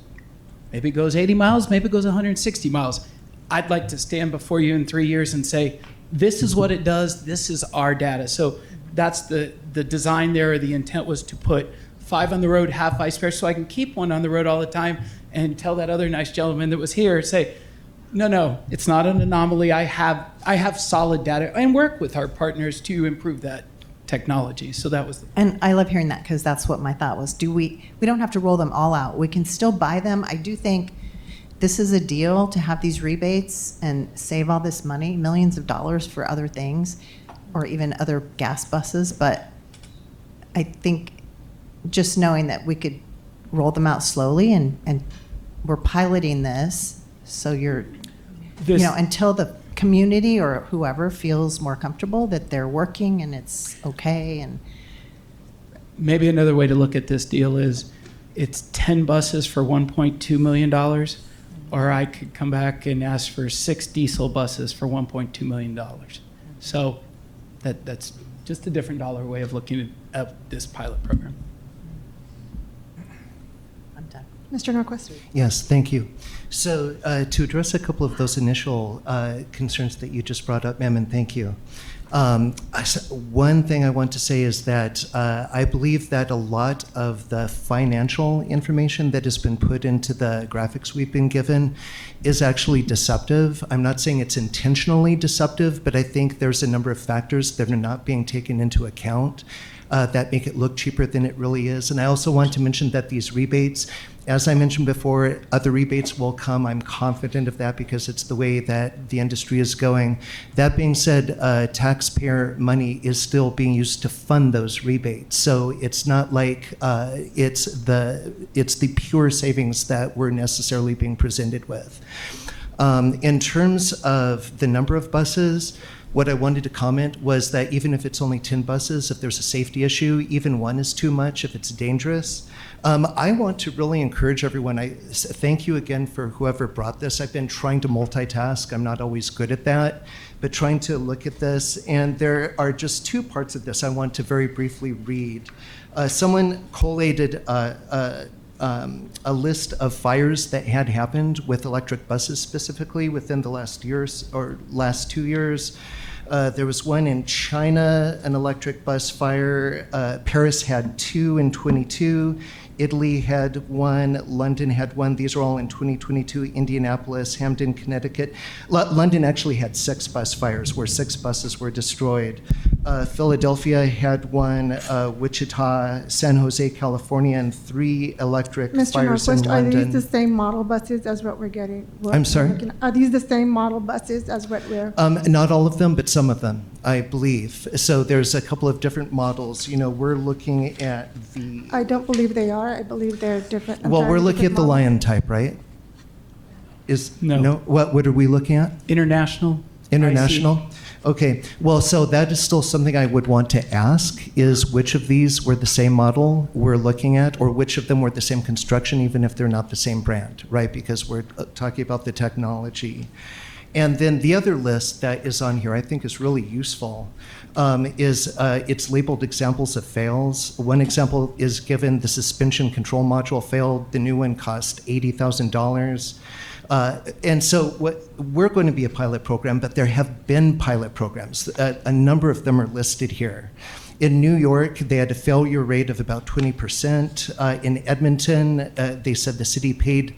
80 miles, maybe it goes 160 miles. I'd like to stand before you in 3 years and say, this is what it does, this is our data. So that's the design there. The intent was to put 5 on the road, have 5 spares, so I can keep one on the road all the time and tell that other nice gentleman that was here, say, no, it's not an anomaly. I have solid data and work with our partners to improve that technology. So that was And I love hearing that because that's what my thought was. We don't have to roll them all out. We can still buy them. I do think this is a deal to have these rebates and save all this money, millions of dollars for other things, or even other gas buses. But I think just knowing that we could roll them out slowly and we're piloting this, so until the community or whoever feels more comfortable that they're working and it's okay. And maybe another way to look at this deal is it's 10 buses for $1.2 million, or I could come back and ask for 6 diesel buses for $1.2 million. So that's just a different dollar way of looking at this pilot program. I'm done. Mr. Norquist? Yes, thank you. So to address a couple of those initial concerns that you just brought up, ma'am, and thank you. One thing I want to say is that I believe that a lot of the financial information that has been put into the graphics we've been given is actually deceptive. I'm not saying it's intentionally deceptive, but I think there's a number of factors that are not being taken into account that make it look cheaper than it really is. And I also want to mention that these rebates, as I mentioned before, other rebates will come. I'm confident of that because it's the way that the industry is going. That being said, taxpayer money is still being used to fund those rebates. So it's not like it's the pure savings that we're necessarily being presented with. In terms of the number of buses, What I wanted to comment was that even if it's only 10 buses, if there's a safety issue, even one is too much if it's dangerous. I want to really encourage everyone. Thank you again for whoever brought this. I've been trying to multitask. I'm not always good at that, but trying to look at this. And there are just two parts of this I want to very briefly read. Someone collated a list of fires that had happened with electric buses specifically within the last years or last 2 years. There was one in China, an electric bus fire. Paris had 2 in 22. Italy had 1. London had 1. These are all in 2022. Indianapolis, Hamden, Connecticut. London actually had 6 bus fires where 6 buses were destroyed. Philadelphia had 1. Wichita, San Jose, California, and 3 electric Mr. fires in Norquist, are London. these the same model buses as what we're getting? I'm sorry? Are these the same model buses as what we're? Not all of them, but some of them, I believe. So there's a couple of different models. You know, we're looking at the. I don't believe they are. I believe they're different. Well, we're looking at the Lion type, right? No. What are we looking at? International. International? Okay. Well, so that is still something I would want to ask is which of these were the same model we're looking at, or which of them were the same construction, even if they're not the same brand, right? Because we're talking about the technology. And then the other list that is on here I think is really useful is it's labeled examples of fails. One example is given: the suspension control module failed. The new one cost $80,000. And so we're going to be a pilot program, but there have been pilot programs. A number of them are listed here. In New York, they had a failure rate of about 20%. In Edmonton, they said the city paid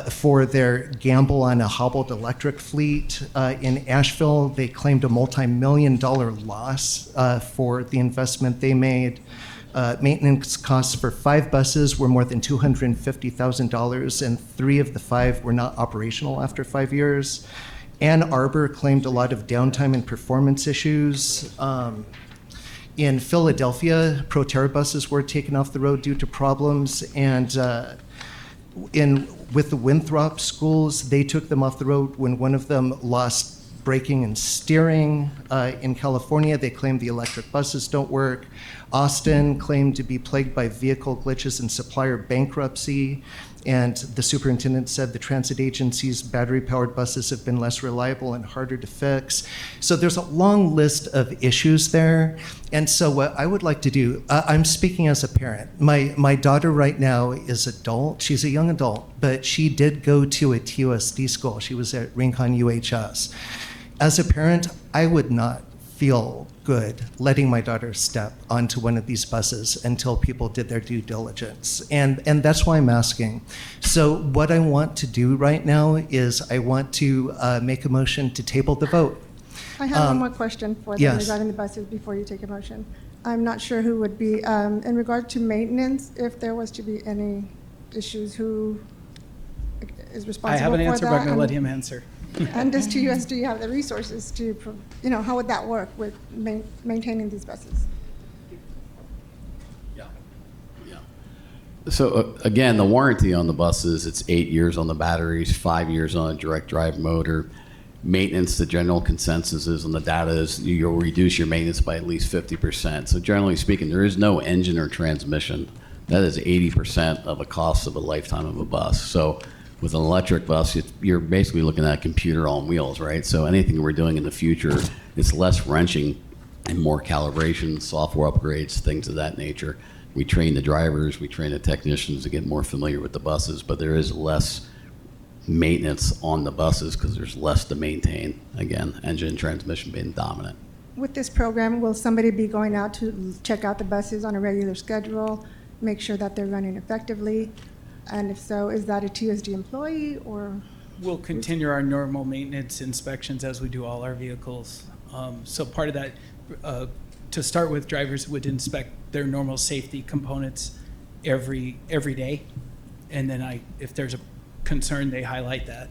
for their gamble on a hobbled electric fleet. In Asheville, they claimed a multi-million-dollar loss for the investment they made. Maintenance costs for 5 buses were more than $250,000, and 3 of the 5 were not operational after 5 years. Ann Arbor claimed a lot of downtime and performance issues. In Philadelphia, Proterra buses were taken off the road due to problems, and with the Winthrop schools, they took them off the road when one of them lost braking and steering. In California, they claimed the electric buses don't work. Austin claimed to be plagued by vehicle glitches and supplier bankruptcy. And the superintendent said the transit agency's battery-powered buses have been less reliable and harder to fix. So there's a long list of issues there. And so what I would like to do, I'm speaking as a parent. My daughter right now is adult. She's a young adult, but she did go to a TUSD school. She was at Rincon UHS. As a parent, I would not feel good letting my daughter step onto one of these buses until people did their due diligence. And that's why I'm asking. So what I want to do right now is I want to make a motion to table the vote. I have one more question for them yes. regarding the buses before you take a motion. I'm not sure who would be, in regard to maintenance, if there was to be any issues, who is responsible for that? I have an answer, but I'm going to let him answer. And does TUSD have the resources to, how would that work with maintaining these buses? So again, the warranty on the buses, it's 8 years on the batteries, 5 years on a direct drive motor. Maintenance, the general consensus is on the data is you'll reduce your maintenance by at least 50%. So generally speaking, there is no engine or transmission. That is 80% of the cost of a lifetime of a bus. So with an electric bus, you're basically looking at a computer on wheels, right? So anything we're doing in the future, it's less wrenching and more calibration, software upgrades, things of that nature. We train the drivers, we train the technicians to get more familiar with the buses, but there is less maintenance on the buses because there's less to maintain. Again, engine and transmission being dominant. With this program, will somebody be going out to check out the buses on a regular schedule, make sure that they're running effectively? And if so, is that a TUSD employee or? We'll continue our normal maintenance inspections as we do all our vehicles. So part of that, to start with, drivers would inspect their normal safety components every day. And then if there's a concern, they highlight that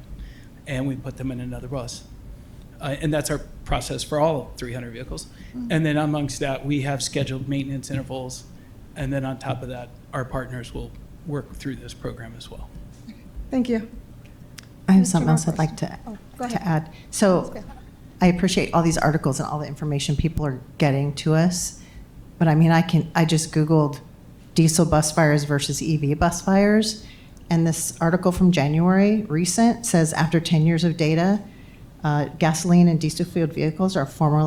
and we put them in another bus. And that's our process for all 300 vehicles. Mm-hmm. And then amongst that, we have scheduled maintenance intervals. And then on top of that, our partners will work through this program as well. Thank you. I have Mr. something else I'd Norquist. like to Go ahead. add. So I appreciate all these articles and all the information people are getting to us. But I mean, I just Googled diesel bus fires versus EV bus fires. And this article from January, recent, says after 10 years of data, gasoline and diesel fueled vehicles are far more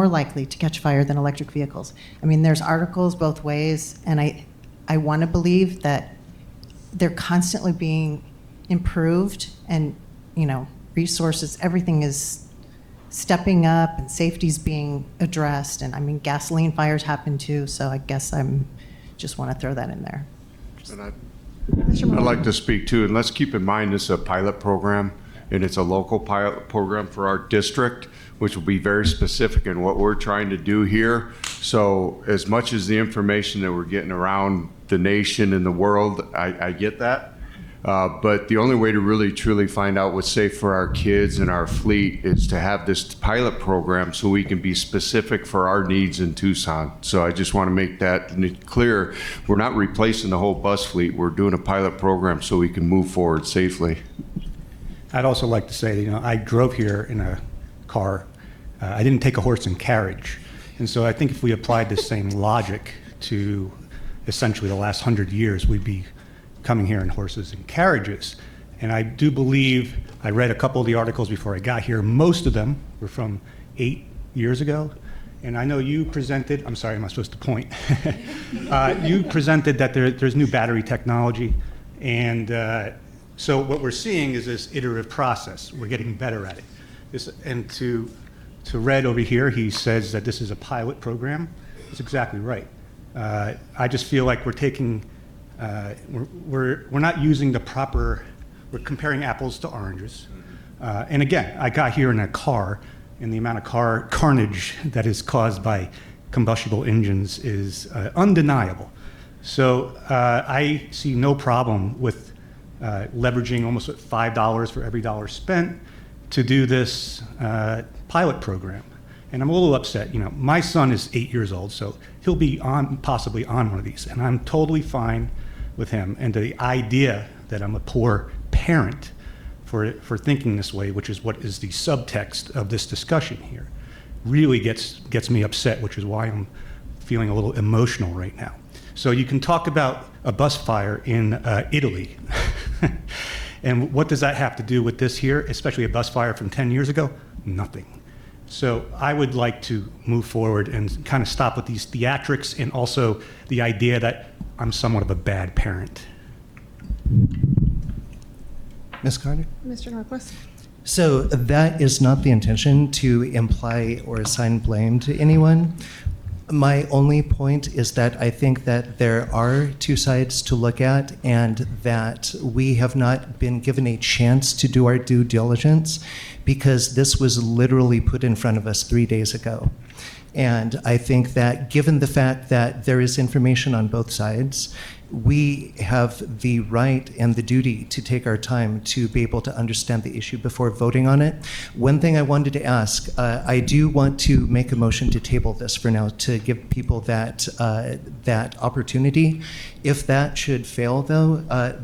likely to catch fire than electric vehicles. I mean, there's articles both ways, and I want to believe that they're constantly being improved, and resources, everything is stepping up, and safety's being addressed. And I mean, gasoline fires happen too, so I guess just want to throw that in there. And I'd like to speak too, and let's keep in mind this is a pilot program, and it's a local pilot program for our district, which will be very specific in what we're trying to do here. So as much as the information that we're getting around the nation and the world, I get that. But the only way to really truly find out what's safe for our kids and our fleet is to have this pilot program so we can be specific for our needs in Tucson. So I just want to make that clear. We're not replacing the whole bus fleet. We're doing a pilot program so we can move forward safely. I'd also like to say, I drove here in a car. I didn't take a horse and carriage. And so I think if we applied the same logic to essentially the last 100 years, we'd be coming here in horses and carriages. And I do believe, I read a couple of the articles before I got here. Most of them were from 8 years ago. And I know you presented, I'm sorry, am I supposed to point? You presented that there's new battery technology. And so what we're seeing is this iterative process. We're getting better at it. And to Red over here, he says that this is a pilot program. That's exactly right. I just feel like we're taking, we're not using the proper, we're comparing apples to oranges. And again, I got here in a car, and the amount of carnage that is caused by combustible engines is undeniable. So I see no problem with leveraging almost $5 for every dollar spent to do this pilot program. And I'm a little upset. My son is 8 years old, so he'll be possibly on one of these, and I'm totally fine with him. And the idea that I'm a poor parent for thinking this way, which is what is the subtext of this discussion here, really gets me upset, which is why I'm feeling a little emotional right now. So you can talk about a bus fire in Italy. And what does that have to do with this here, especially a bus fire from 10 years ago? Nothing. So I would like to move forward and kind of stop with these theatrics, and also the idea that I'm somewhat of a bad parent. Ms. Carter? Mr. Norquist? So that is not the intention to imply or assign blame to anyone. My only point is that I think that there are two sides to look at, and that we have not been given a chance to do our due diligence, because this was literally put in front of us 3 days ago. And I think that given the fact that there is information on both sides, we have the right and the duty to take our time to be able to understand the issue before voting on it. One thing I wanted to ask, I do want to make a motion to table this for now to give people that opportunity. If that should fail, though,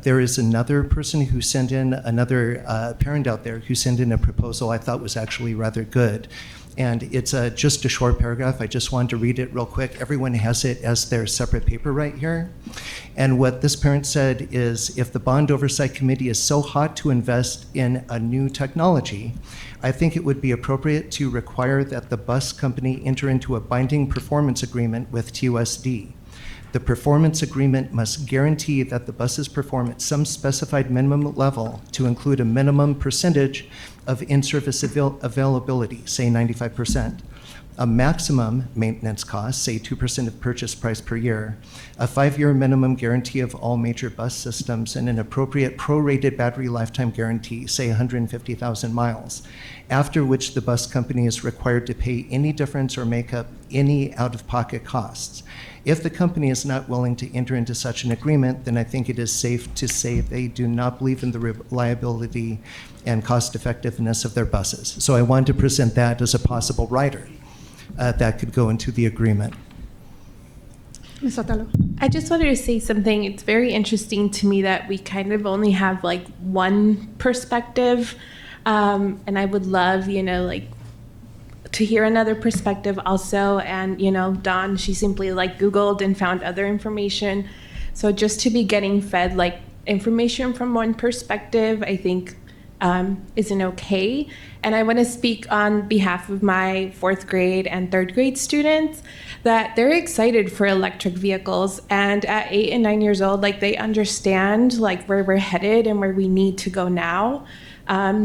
there is another person who sent in, another parent out there who sent in a proposal I thought was actually rather good. And it's just a short paragraph. I just wanted to read it real quick. Everyone has it as their separate paper right here. And what this parent said is, if the Bond Oversight Committee is so hot to invest in a new technology, I think it would be appropriate to require that the bus company enter into a binding performance agreement with TUSD. The performance agreement must guarantee that the buses perform at some specified minimum level to include a minimum percentage of in-service availability, say 95%, a maximum maintenance cost, say 2% of purchase price per year, a 5-year minimum guarantee of all major bus systems, and an appropriate prorated battery lifetime guarantee, say 150,000 miles, after which the bus company is required to pay any difference or make up any out-of-pocket costs. If the company is not willing to enter into such an agreement, then I think it is safe to say they do not believe in the reliability and cost effectiveness of their buses. So I wanted to present that as a possible rider that could go into the agreement. Ms. Sotelo? I just wanted to say something. It's very interesting to me that we kind of only have like one perspective And I would love, like, to hear another perspective also. And, Dawn, she simply like Googled and found other information. So just to be getting fed like information from one perspective, I think isn't okay. And I want to speak on behalf of my 4th grade and 3rd grade students that they're excited for electric vehicles. And at 8 and 9 years old, like they understand like where we're headed and where we need to go now.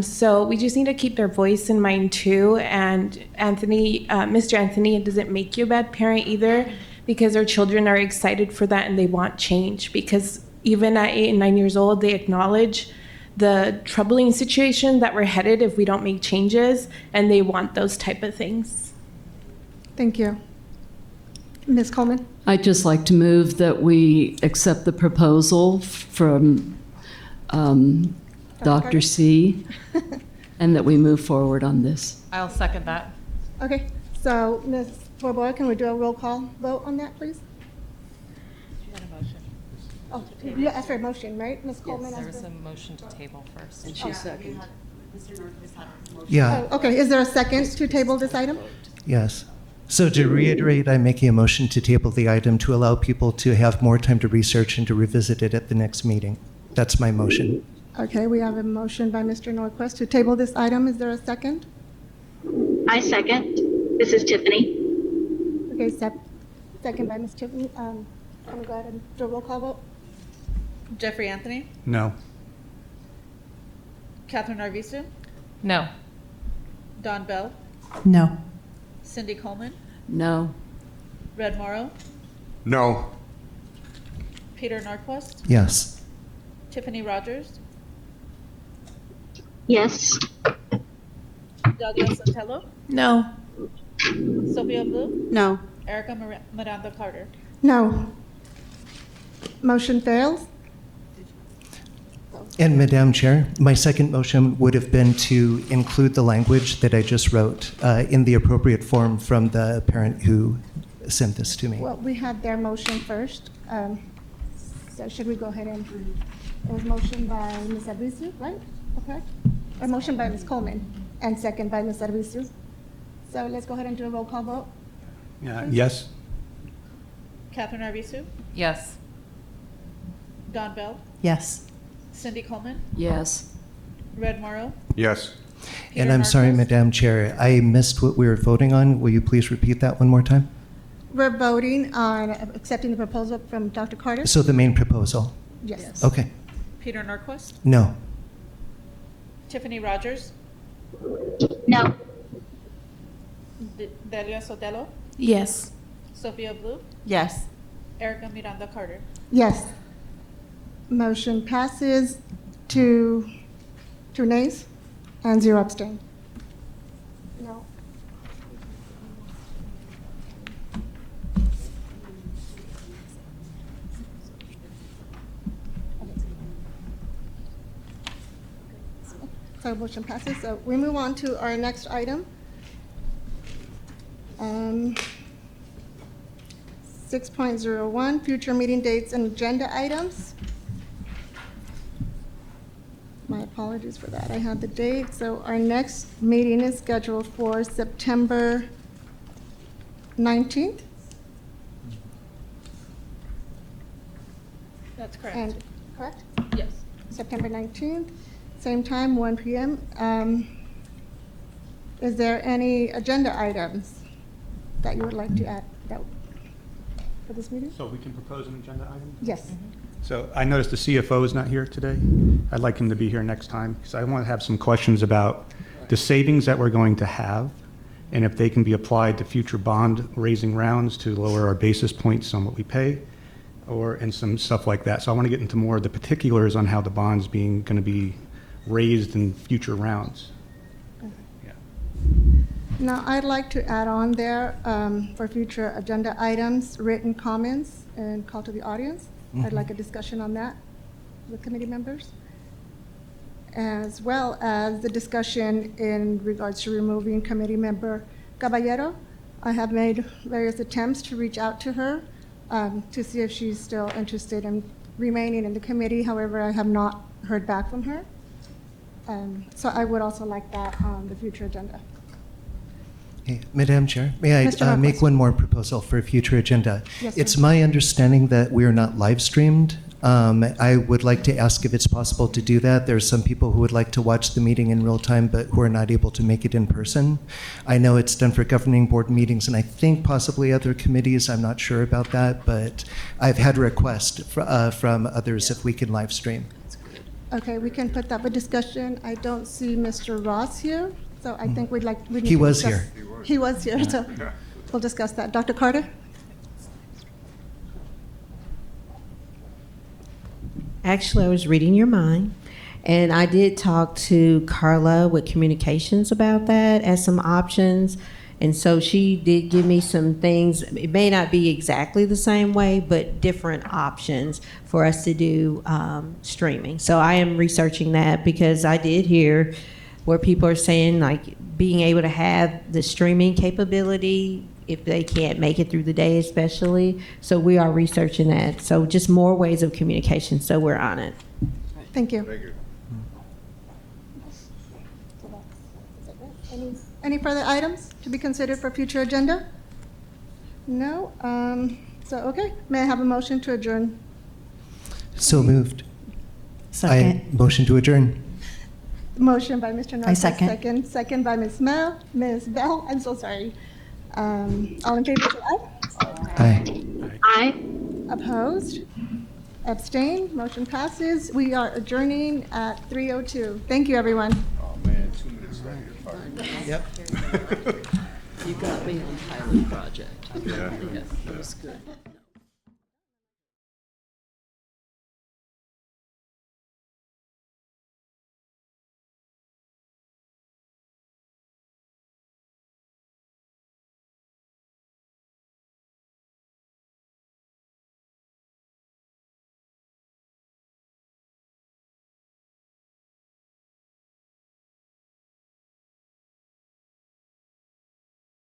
So we just need to keep their voice in mind too. And Anthony, Mr. Anthony, it doesn't make you a bad parent either, because our children are excited for that and they want change. Because even at 8 and 9 years old, they acknowledge the troubling situation that we're headed if we don't make changes, and they want those type of things. Thank you. Ms. Coleman? I'd just like to move that we accept the proposal from Dr. C, and that we move forward on this. I'll second that. Okay, so Ms. Bourbois, can we do a roll call vote on that, please? Oh, you asked for a motion, right? Ms. Coleman? There asked was for- a motion to table first. And she seconded. Yeah. Oh, okay, is there a second to table this item? Yes. So to reiterate, I'm making a motion to table the item to allow people to have more time to research and to revisit it at the next meeting. That's my motion. Okay, we have a motion by Mr. Norquist to table this item. Is there a second? I second. This is Tiffany. Okay, second by Ms. Tiffany. I'm going to go ahead and do a roll call vote. Jeffrey Anthony, No. Catherine Arvizu, No. Don Bell, No. Cindy Coleman, No. Red Morrow, No. Peter Norquist, Yes. Tiffany Rogers, Yes. Dalia Sotelo, No. Sophia Blue, No. Erica Miranda Carter. No. Motion fails. And Madam Chair, my second motion would have been to include the language that I just wrote in the appropriate form from the parent who sent this to me. Well, we had their motion first. So should we go ahead and, it was motion by Ms. Arvizu, right? Okay. A motion by Ms. Coleman and second by Ms. Arvizu. So let's go ahead and do a roll call vote. Yes? Catherine Arvizu, Yes. Don Bell, Yes. Cindy Coleman, Yes. Red Morrow, Yes. And I'm sorry, Madam Chair, I missed what we were voting on. Will you please repeat that one more time? We're voting on accepting the proposal from Dr. Carter. So the main proposal? Yes. Okay. Peter Norquist, No. Tiffany Rogers, No. Dalia Sotelo, Yes. Sophia Blue, Yes. Erica Miranda Carter. Yes. Motion passes two nays and 0 abstain. No. So motion passes. So we move on to our next item. 6.01, future meeting dates and agenda items. My apologies for that. I had the date. So our next meeting is scheduled for September 19th. That's correct. And, correct? Yes. September 19th, same time, 1 p.m. Is there any agenda items that you would like to add for this meeting? So we can propose an agenda item? Yes. So I noticed the CFO is not here today. I'd like him to be here next time, because I want to have some questions about the savings that we're going to have, and if they can be applied to future bond raising rounds to lower our basis points on what we pay, and some stuff like that. So I want to get into more of the particulars on how the bond's going to be raised in future rounds. Now, I'd like to add on there for future agenda items, written comments and call to the audience. I'd like a discussion on that with committee members, as well as the discussion in regards to removing committee member Caballero. I have made various attempts to reach out to her to see if she's still interested in remaining in the committee. However, I have not heard back from her. So I would also like that on the future agenda. Hey, Madam Chair, may I Mr. make Marcos. one more proposal for a future agenda? Yes, It's sir. my understanding that we are not live streamed. I would like to ask if it's possible to do that. There are some people who would like to watch the meeting in real time, but who are not able to make it in person. I know it's done for governing board meetings, and I think possibly other committees. I'm not sure about that, but I've had a request from others if we can live stream. Okay, we can put that for discussion. I don't see Mr. Ross here, so I think we need He to was discuss- here. He was here, so we'll discuss that. Dr. Carter? Actually, I was reading your mind, and I did talk to Carla with communications about that as some options. And so she did give me some things. It may not be exactly the same way, but different options for us to do streaming. So I am researching that because I did hear where people are saying like being able to have the streaming capability if they can't make it through the day especially. So we are researching that. So just more ways of communication. So we're on it. Thank you. Any further items to be considered for future agenda? No? So, okay. May I have a motion to adjourn? So moved. Second. I motion to adjourn. Motion by Mr. Norquist. second. Second by Ms. Bell. I'm so sorry. All in favor, say aye. Aye. Aye. Opposed? Abstained? Motion passes. We are adjourning at 3:02. Thank you, everyone. Oh, man, 2 minutes later, you're fired. Yep. You got me on pilot project. Yeah. That was good.